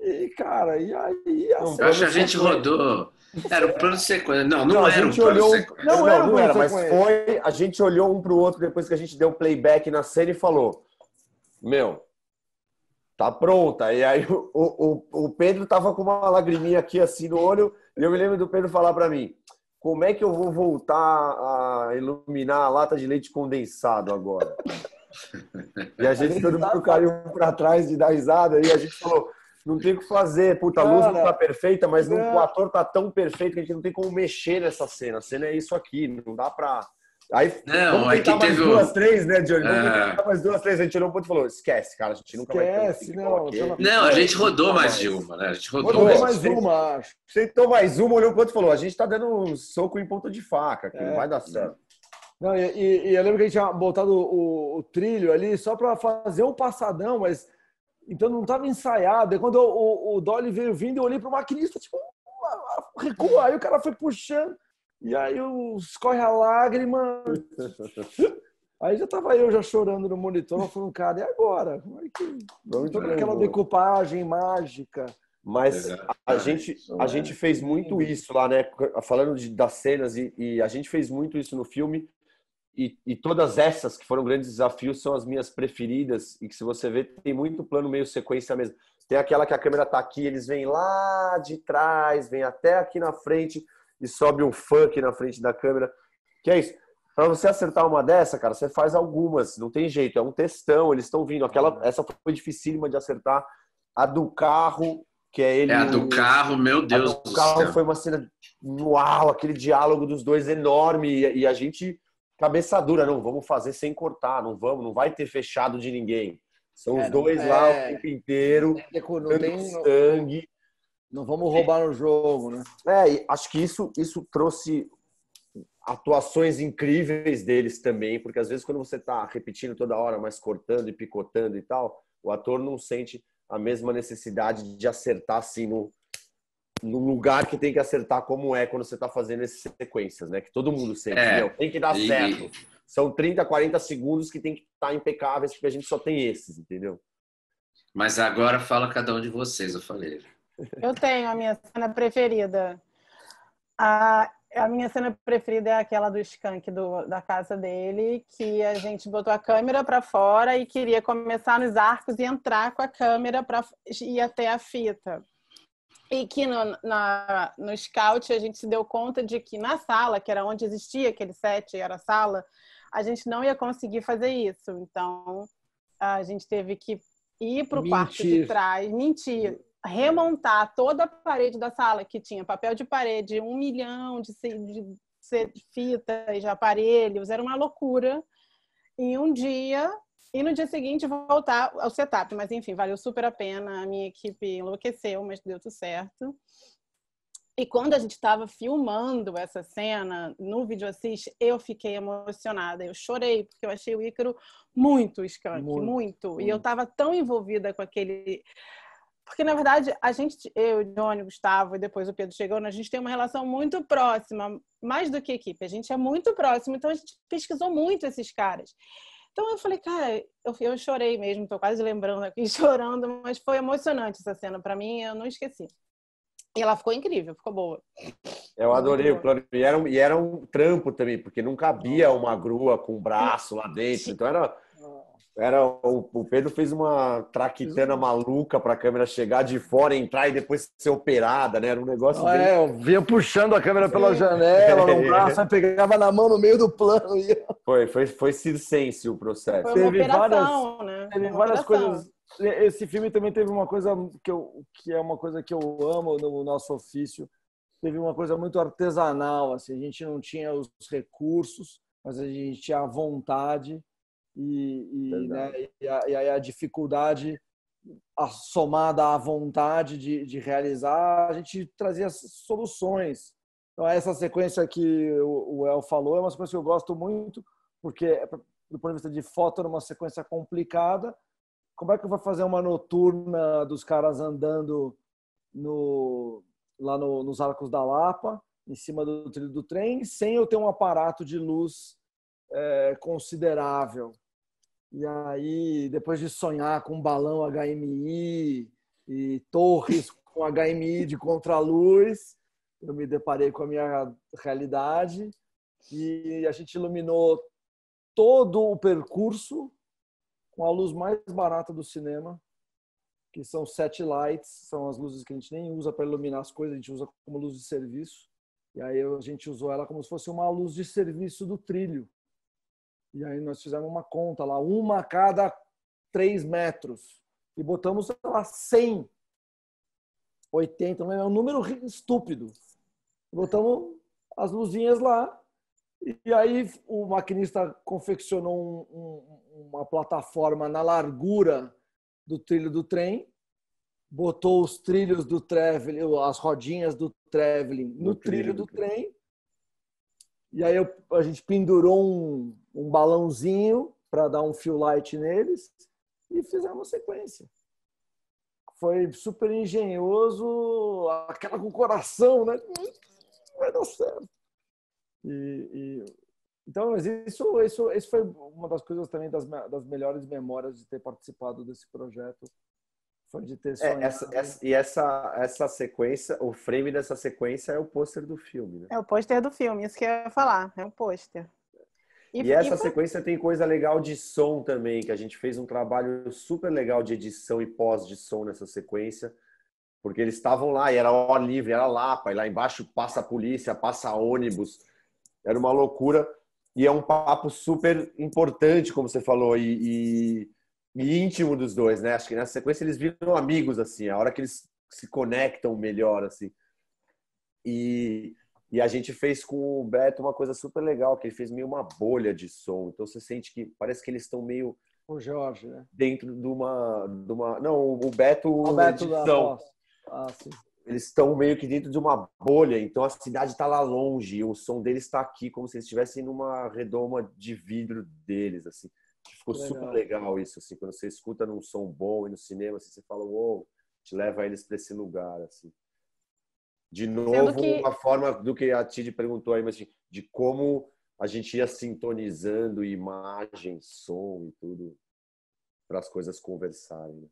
S5: E, cara, e aí...
S3: Eu acho que a gente rodou... Era o plano de sequência. Não era um plano de sequência.
S4: Não era, mas foi... A gente olhou um para o outro depois que a gente deu playback na cena e falou: meu, tá pronta. E aí o Pedro tava com uma lagriminha aqui assim no olho e eu me lembro do Pedro falar para mim: como é que eu vou voltar a iluminar a lata de leite condensado agora? E a gente todo mundo caiu para trás de dar risada e a gente falou: não tem o que fazer, puta, a luz não tá perfeita, mas o ator tá tão perfeito que a gente não tem como mexer nessa cena. A cena é isso aqui, não dá pra Aí,
S3: Não,
S4: vamos
S3: é que
S4: tentar mais
S3: teve
S4: duas, três, né, Johnny? Vamos
S3: É.
S4: tentar mais duas, três. A gente olhou um ponto e falou, esquece, cara, a gente nunca vai ter um
S5: Esquece,
S4: igual
S5: não.
S4: aquele.
S3: Não, a gente rodou
S4: Nunca
S3: mais de uma, né? A gente rodou
S5: Rodou
S3: mais.
S5: mais uma, acho.
S4: Sentou mais uma, olhou um ponto e falou, a gente tá dando um soco em ponta de faca, que não vai dar certo.
S5: Não, e eu lembro que a gente tinha botado o trilho ali só para fazer um passadão, mas então não estava ensaiado. E quando o Dolly veio vindo, eu olhei para o maquinista, tipo, recua. Aí o cara foi puxando, e aí escorre a lágrima. Aí já tava eu já chorando no monitor, falando, cara, e agora? Como é que... Toda aquela decupagem mágica.
S4: Mas a gente fez muito isso lá, né? Falando das cenas, e a gente fez muito isso no filme. E todas essas que foram grandes desafios são as minhas preferidas. E que, se você ver, tem muito plano meio sequência mesmo. Tem aquela que a câmera tá aqui, eles vêm lá de trás, vêm até aqui na frente e sobe um funk na frente da câmera. Que é isso. Para você acertar uma dessa, cara, você faz algumas. Não tem jeito, é um textão. Eles estão vindo. Essa foi dificílima de acertar. A do carro, que é ele...
S3: É a do carro, meu Deus do céu.
S4: O carro foi uma cena... Uau, aquele diálogo dos dois enorme. E a gente... cabeça dura, não, vamos fazer sem cortar, não vai ter fechado de ninguém. São os dois lá o tempo inteiro, dando sangue.
S5: Não vamos roubar no jogo, né?
S4: E acho que isso trouxe atuações incríveis deles também, porque às vezes quando você está repetindo toda hora, mas cortando e picotando e tal, o ator não sente a mesma necessidade de acertar assim no lugar que tem que acertar, como é quando você está fazendo essas sequências, né? Que todo mundo sente, tem que dar certo. São 30, 40 segundos que tem que estar impecáveis, porque a gente só tem esses, entendeu?
S3: Mas agora fala cada um de vocês, eu falei.
S2: Eu tenho a minha cena preferida. A minha cena preferida é aquela do skunk da casa dele, que a gente botou a câmera para fora e queria começar nos arcos e entrar com a câmera para ir até a fita. E que no Scout a gente se deu conta de que na sala, que era onde existia aquele set, era a sala, a gente não ia conseguir fazer isso. Então, a gente teve que ir para o quarto de trás, remontar toda a parede da sala, que tinha papel de parede, 1 milhão de fitas, de aparelhos, era uma loucura. Em um dia... E no dia seguinte voltar ao setup. Mas, enfim, valeu super a pena. A minha equipe enlouqueceu, mas deu tudo certo. E quando a gente estava filmando essa cena no Video Assist, eu fiquei emocionada. Eu chorei, porque eu achei o Ícaro muito skunk, muito. E eu estava tão envolvida com aquele... Porque, na verdade, eu, Johnny, Gustavo e depois o Pedro chegando, a gente tem uma relação muito próxima, mais do que equipe. A gente é muito próximo, então a gente pesquisou muito esses caras. Então eu falei, cara, eu chorei mesmo, estou quase lembrando aqui, chorando, mas foi emocionante essa cena para mim, eu não esqueci. E ela ficou incrível, ficou boa.
S4: Eu adorei o plano. E era um trampo também, porque não cabia uma grua com um braço lá dentro. Então o Pedro fez uma traquitana maluca para a câmera chegar de fora, entrar e depois ser operada, né? Era um negócio bem...
S5: eu vinha puxando a câmera pela janela, no braço, aí pegava na mão no meio do plano.
S4: Foi circense o processo.
S2: Foi uma operação, né?
S5: Teve várias coisas. Esse filme também teve uma coisa que é uma coisa que eu amo no nosso ofício. Teve uma coisa muito artesanal, assim, a gente não tinha os recursos, mas a gente tinha a vontade né, e a dificuldade somada à vontade de realizar, a gente trazia soluções. Então, essa sequência que o El falou é uma sequência que eu gosto muito, porque, do ponto de vista de foto, era uma sequência complicada. Como é que eu vou fazer uma noturna dos caras andando lá nos Arcos da Lapa, em cima do trilho do trem, sem eu ter um aparato de luz considerável? E aí, depois de sonhar com um balão HMI e torres com HMI de contraluz, eu me deparei com a minha realidade e a gente iluminou todo o percurso com a luz mais barata do cinema, que são set lights, são as luzes que a gente nem usa para iluminar as coisas, a gente usa como luz de serviço. E aí a gente usou ela como se fosse uma luz de serviço do trilho. E aí nós fizemos uma conta lá, uma a cada 3 metros. E botamos, sei lá, 100, 80, é um número estúpido. Botamos as luzinhas lá E aí o maquinista confeccionou uma plataforma na largura do trilho do trem, botou os trilhos do traveling, as rodinhas do traveling no trilho do trem. E aí a gente pendurou um balãozinho para dar um feel light neles e fizemos a sequência. Foi super engenhoso, aquela com o coração, né? Vai dar certo. Então, mas isso foi uma das coisas também das melhores memórias de ter participado desse projeto. Foi de ter sonhado.
S4: Essa sequência, o frame dessa sequência é o pôster do filme, né?
S2: É o pôster do filme, isso que eu ia falar, é o pôster.
S4: E essa sequência tem coisa legal de som também, que a gente fez um trabalho super legal de edição e pós de som nessa sequência, porque eles estavam lá e era hora livre, era Lapa, e lá embaixo passa a polícia, passa ônibus, era uma loucura. E é um papo super importante, como você falou, e íntimo dos dois, né? Acho que nessa sequência eles viram amigos, assim, a hora que eles se conectam melhor, assim. E a gente fez com o Beto uma coisa super legal, que ele fez meio uma bolha de som. Então você sente que parece que eles estão meio...
S5: O Jorge, né?
S4: Dentro de uma... Não, o Beto...
S5: O Beto
S4: edição.
S5: Sim.
S4: Eles estão meio que dentro de uma bolha, então a cidade está lá longe, e o som deles está aqui, como se eles estivessem numa redoma de vidro deles, assim. Ficou super legal isso, assim, quando você escuta num som bom e no cinema, assim, você fala, uou, te leva eles para esse lugar, assim. De novo, uma forma do que a Tid perguntou aí, mas assim, de como a gente ia sintonizando imagem, som e tudo para as coisas conversarem. Né?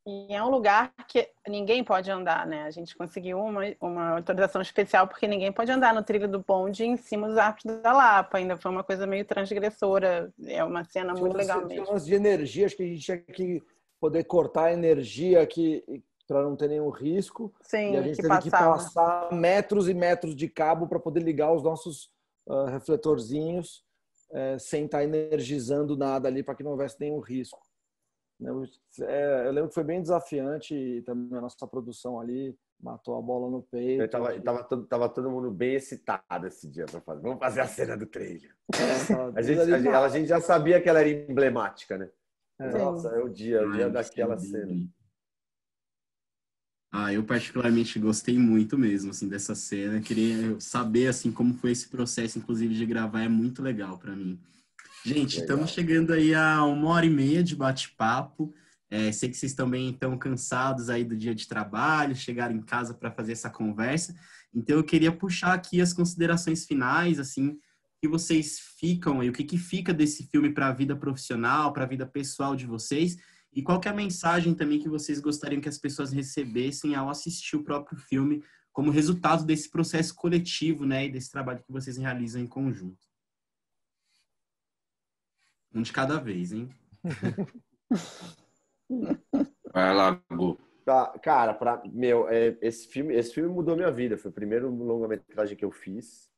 S2: E é um lugar que ninguém pode andar, né? A gente conseguiu uma autorização especial porque ninguém pode andar no trilho do bonde em cima dos arcos da Lapa. Ainda foi uma coisa meio transgressora. É uma cena muito legal mesmo.
S5: Tinha umas de energia, acho que a gente tinha que poder cortar a energia para não ter nenhum risco.
S2: Sim,
S5: e a gente teve que passar metros e metros de cabo para poder ligar os nossos refletorzinhos sem estar energizando nada ali para que não houvesse nenhum risco. Eu lembro que foi bem desafiante e também a nossa produção ali matou a bola no peito.
S4: Tava todo mundo bem excitado esse dia para fazer. Vamos fazer a cena do trailer. A gente já sabia que ela era emblemática, né? Nossa, é o dia daquela cena.
S1: Eu particularmente gostei muito mesmo, assim, dessa cena. Queria saber, assim, como foi esse processo, inclusive, de gravar. É muito legal para mim. Gente, estamos chegando aí a 1h30 de bate-papo. Sei que vocês também estão cansados aí do dia de trabalho, chegaram em casa para fazer essa conversa. Então, eu queria puxar aqui as considerações finais, assim, que vocês ficam aí, o que fica desse filme para a vida profissional, para a vida pessoal de vocês, e qual que é a mensagem também que vocês gostariam que as pessoas recebessem ao assistir o próprio filme, como resultado desse processo coletivo, né, e desse trabalho que vocês realizam em conjunto. Um de cada vez, hein?
S3: Vai lá, Gu.
S4: Tá, cara, esse filme mudou minha vida. Foi o primeiro longa-metragem que eu fiz.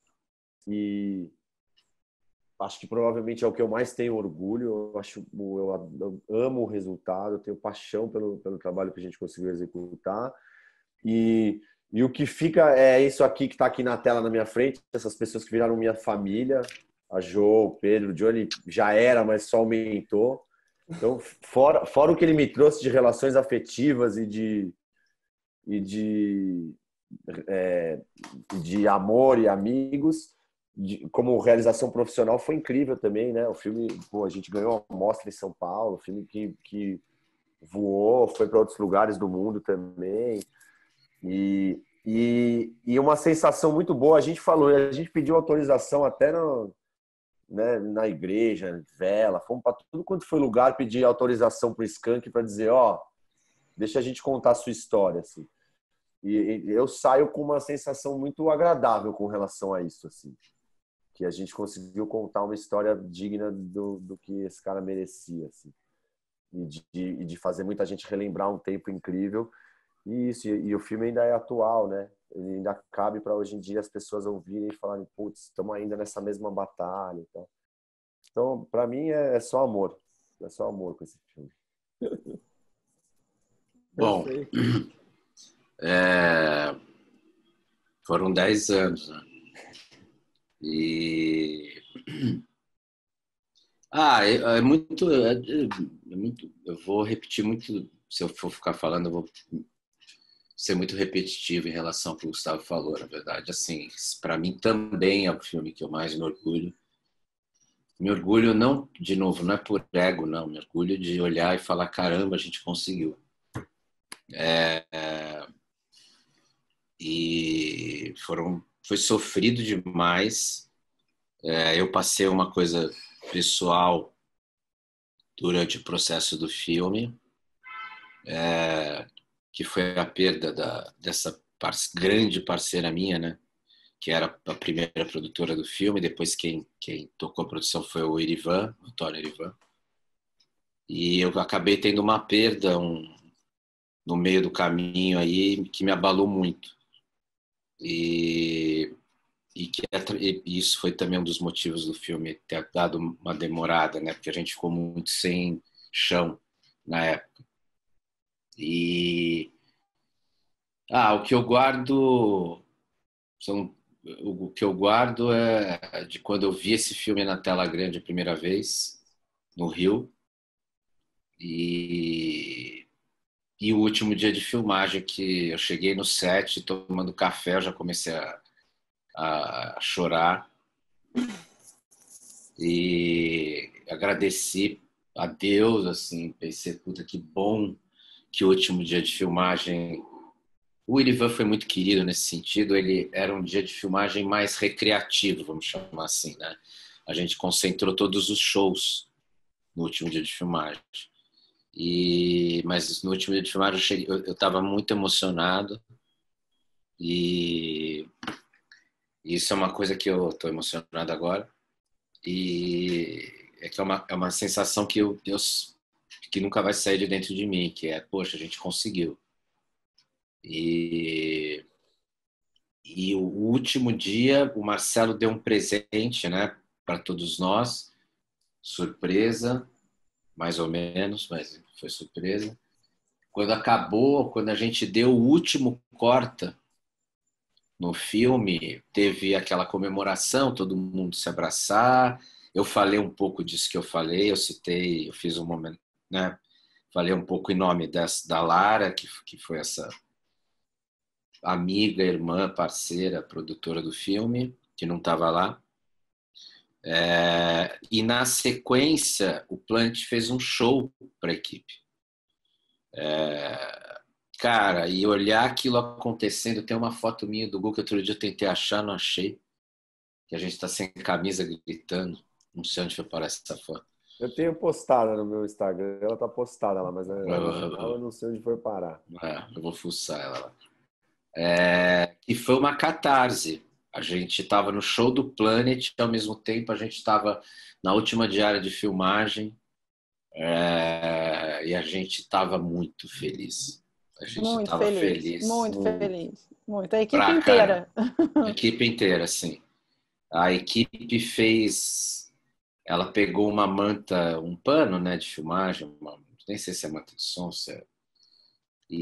S4: E acho que provavelmente é o que eu mais tenho orgulho. Eu amo o resultado, eu tenho paixão pelo trabalho que a gente conseguiu executar. E o que fica é isso aqui que está aqui na tela na minha frente, essas pessoas que viraram minha família. A Jo, o Pedro, o Johnny já era, mas só aumentou. Então, fora o que ele me trouxe de relações afetivas e de amor e amigos, como realização profissional foi incrível também, né? O filme, a gente ganhou uma mostra em São Paulo, filme que voou, foi para outros lugares do mundo também. E uma sensação muito boa. A gente pediu autorização até na igreja, vela, fomos para tudo quanto foi lugar pedir autorização para o Skank para dizer, deixa a gente contar a sua história, assim. E eu saio com uma sensação muito agradável com relação a isso, assim, que a gente conseguiu contar uma história digna do que esse cara merecia, assim, e de fazer muita gente relembrar um tempo incrível. E o filme ainda é atual, né? Ele ainda cabe para hoje em dia as pessoas ouvirem e falarem, putz, estamos ainda nessa mesma batalha e tal. Então, para mim, é só amor. É só amor com esse filme.
S3: Bom, foram 10 anos, né? E é muito, eu vou repetir muito, se eu for ficar falando, eu vou ser muito repetitivo em relação ao que o Gustavo falou, na verdade. Assim, para mim também é o filme que eu mais me orgulho. Me orgulho não, de novo, não é por ego, não. Me orgulho de olhar e falar, caramba, a gente conseguiu. E foi sofrido demais. Eu passei uma coisa pessoal durante o processo do filme, que foi a perda dessa grande parceira minha, né? Que era a primeira produtora do filme. Depois quem tocou a produção foi o Irivan, o Tony Irivan. E eu acabei tendo uma perda no meio do caminho aí que me abalou muito. E isso foi também um dos motivos do filme ter dado uma demorada, né? Porque a gente ficou muito sem chão na época. E o que eu guardo é de quando eu vi esse filme na tela grande a primeira vez no Rio e o último dia de filmagem, que eu cheguei no set tomando café, eu já comecei a chorar e agradeci a Deus, assim, pensei, puta, que bom que o último dia de filmagem... O Irivan foi muito querido nesse sentido, ele era um dia de filmagem mais recreativo, vamos chamar assim, né? A gente concentrou todos os shows no último dia de filmagem. Mas no último dia de filmagem eu estava muito emocionado e isso é uma coisa que eu estou emocionado agora, e que é uma sensação que que nunca vai sair de dentro de mim, que é, poxa, a gente conseguiu. E o último dia o Marcelo deu um presente, né, para todos nós, surpresa, mais ou menos, mas foi surpresa. Quando a gente deu o último corta no filme, teve aquela comemoração, todo mundo se abraçar. Eu falei um pouco disso que eu falei, eu fiz um momento, né? Falei um pouco em nome da Lara, que foi essa amiga, irmã, parceira, produtora do filme, que não estava lá. E na sequência, o Planet fez um show para a equipe. Cara, e olhar aquilo acontecendo, tem uma foto minha do Google que outro dia eu tentei achar, não achei, que a gente está sem camisa gritando, não sei onde foi parar essa foto.
S4: Eu tenho postada no meu Instagram, ela tá postada lá, mas eu não sei onde foi parar.
S3: Eu vou fuçar ela lá. E foi uma catarse. A gente estava no show do Planet, ao mesmo tempo a gente estava na última diária de filmagem, e a gente estava muito feliz. A gente estava feliz.
S2: Muito feliz. Muito. A equipe inteira.
S3: A equipe inteira, sim. A equipe fez... Ela pegou uma manta, um pano, né, de filmagem, nem sei se é manta de som, se é...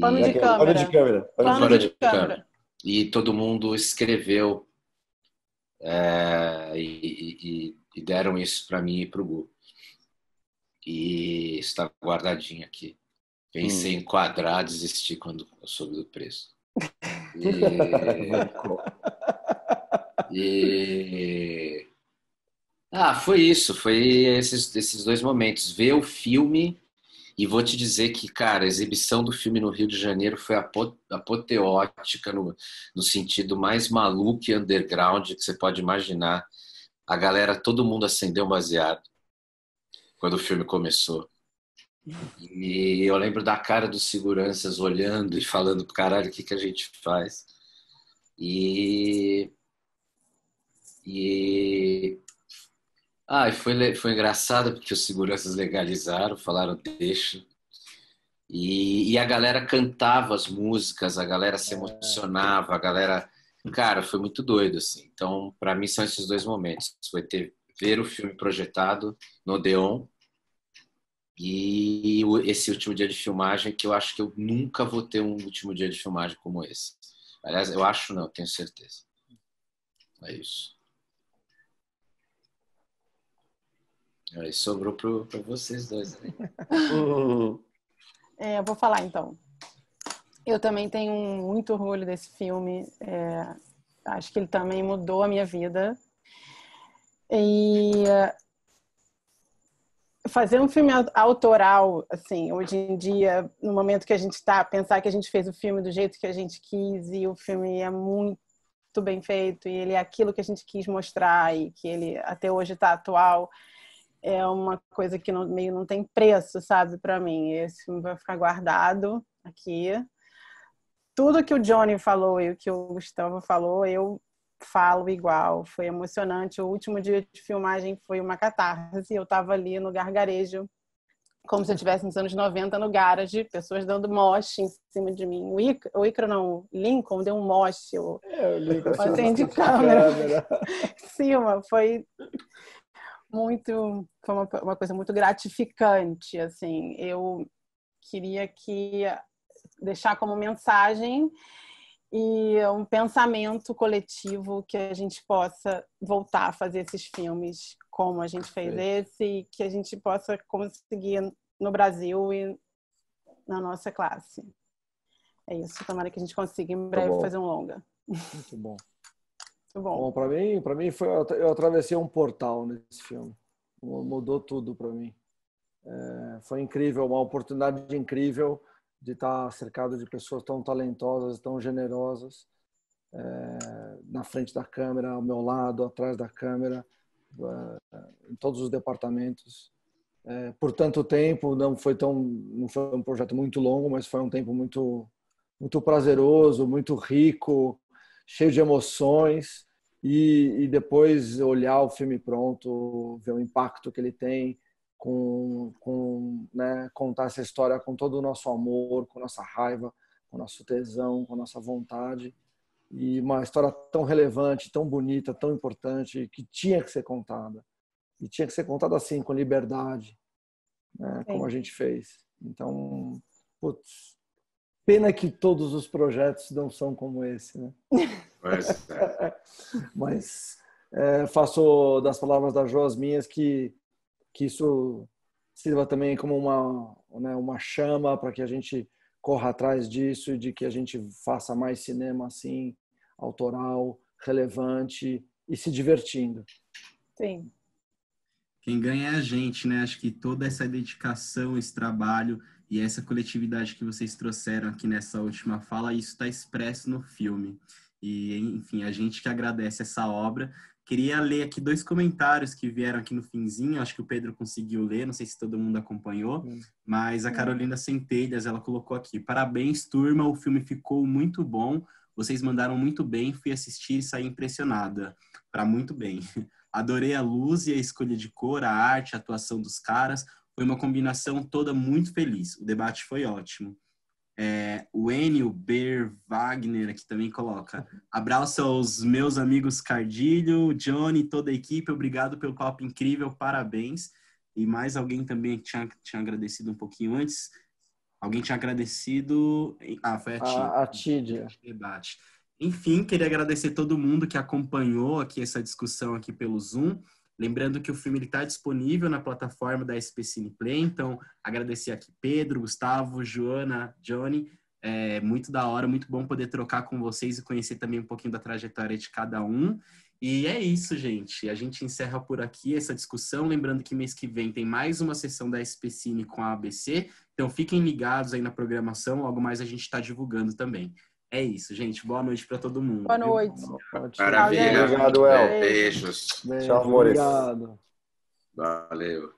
S2: Pano de câmera.
S3: Pano de câmera. E todo mundo escreveu e deram isso para mim e para o Gu. E está guardadinho aqui. Pensei em enquadrar, desisti quando eu soube do preço. Foi isso. Foi esses dois momentos. Ver o filme, e vou te dizer que, cara, a exibição do filme no Rio de Janeiro foi apoteótica no sentido mais maluco e underground que você pode imaginar. A galera, todo mundo acendeu um baseado quando o filme começou. E eu lembro da cara dos seguranças olhando e falando, caralho, o que a gente faz? Foi engraçado porque os seguranças legalizaram, falaram deixa. E a galera cantava as músicas, a galera se emocionava, a galera... Cara, foi muito doido, assim. Então, para mim, são esses dois momentos. Foi ver o filme projetado no Odeon e esse último dia de filmagem, que eu acho que eu nunca vou ter um último dia de filmagem como esse. Aliás, eu acho não, eu tenho certeza. É isso. Aí sobrou para vocês dois. Né?
S2: Eu vou falar então. Eu também tenho muito orgulho desse filme. Acho que ele também mudou a minha vida. E fazer um filme autoral, assim, hoje em dia, no momento que a gente está, pensar que a gente fez o filme do jeito que a gente quis e o filme é muito bem feito e ele é aquilo que a gente quis mostrar e que ele até hoje está atual, é uma coisa que meio não tem preço, sabe, para mim. Esse filme vai ficar guardado aqui. Tudo que o Johnny falou e o que o Gustavo falou, eu falo igual. Foi emocionante. O último dia de filmagem foi uma catarse. Eu estava ali no gargarejo, como se eu estivesse nos anos 90 no garage, pessoas dando moche em cima de mim. O Icaro não, Lincoln deu um moche. O
S5: Lincoln
S2: de câmera em cima. Foi uma coisa muito gratificante. Assim, eu queria deixar como mensagem e um pensamento coletivo que a gente possa voltar a fazer esses filmes como a gente fez esse e que a gente possa conseguir no Brasil e na nossa classe. É isso. Tomara que a gente consiga em breve fazer um longa.
S5: Muito bom.
S2: Muito bom.
S5: Bom, para mim foi, eu atravessei um portal nesse filme. Mudou tudo para mim. Foi incrível, uma oportunidade incrível de estar cercado de pessoas tão talentosas, tão generosas, na frente da câmera, ao meu lado, atrás da câmera, em todos os departamentos. Por tanto tempo, não foi um projeto muito longo, mas foi um tempo muito, muito prazeroso, muito rico, cheio de emoções. E depois olhar o filme pronto, ver o impacto que ele tem, né, contar essa história com todo o nosso amor, com nossa raiva, com nosso tesão, com nossa vontade. E uma história tão relevante, tão bonita, tão importante, que tinha que ser contada. E tinha que ser contada assim, com liberdade, né, como a gente fez. Então, putz, pena que todos os projetos não são como esse, né? Mas faço das palavras da Jo as minhas que isso sirva também como uma chama para que a gente corra atrás disso e de que a gente faça mais cinema assim, autoral, relevante e se divertindo.
S2: Sim.
S1: Quem ganha é a gente, né? Acho que toda essa dedicação, esse trabalho e essa coletividade que vocês trouxeram aqui nessa última fala, isso está expresso no filme. E, enfim, a gente que agradece essa obra. Queria ler aqui 2 comentários que vieram aqui no finzinho, acho que o Pedro conseguiu ler, não sei se todo mundo acompanhou, mas a Carolina Centelhas, ela colocou aqui: parabéns, turma, o filme ficou muito bom, vocês mandaram muito bem, fui assistir e saí impressionada, para muito bem. Adorei a luz e a escolha de cor, a arte, a atuação dos caras, foi uma combinação toda muito feliz, o debate foi ótimo. O Enio Ber Wagner aqui também coloca: abraço aos meus amigos Cardilho, Johnny, toda a equipe, obrigado pelo papo incrível, parabéns. E mais alguém também que tinha agradecido um pouquinho antes. Alguém tinha agradecido... foi a Tídia. Debate. Enfim, queria agradecer todo mundo que acompanhou aqui essa discussão aqui pelo Zoom. Lembrando que o filme está disponível na plataforma da SP Cineplay, então agradecer aqui Pedro, Gustavo, Joana, Johnny, muito da hora, muito bom poder trocar com vocês e conhecer também um pouquinho da trajetória de cada um. E é isso, gente, a gente encerra por aqui essa discussão, lembrando que mês que vem tem mais uma sessão da SP Cine com a ABC, então fiquem ligados aí na programação, logo mais a gente está divulgando também. É isso, gente. Boa noite para todo mundo.
S2: Boa noite.
S3: Maravilha.
S4: Obrigado, El.
S3: Beijos.
S5: Beijo,
S4: tchau, amores.
S5: Obrigado.
S3: Valeu.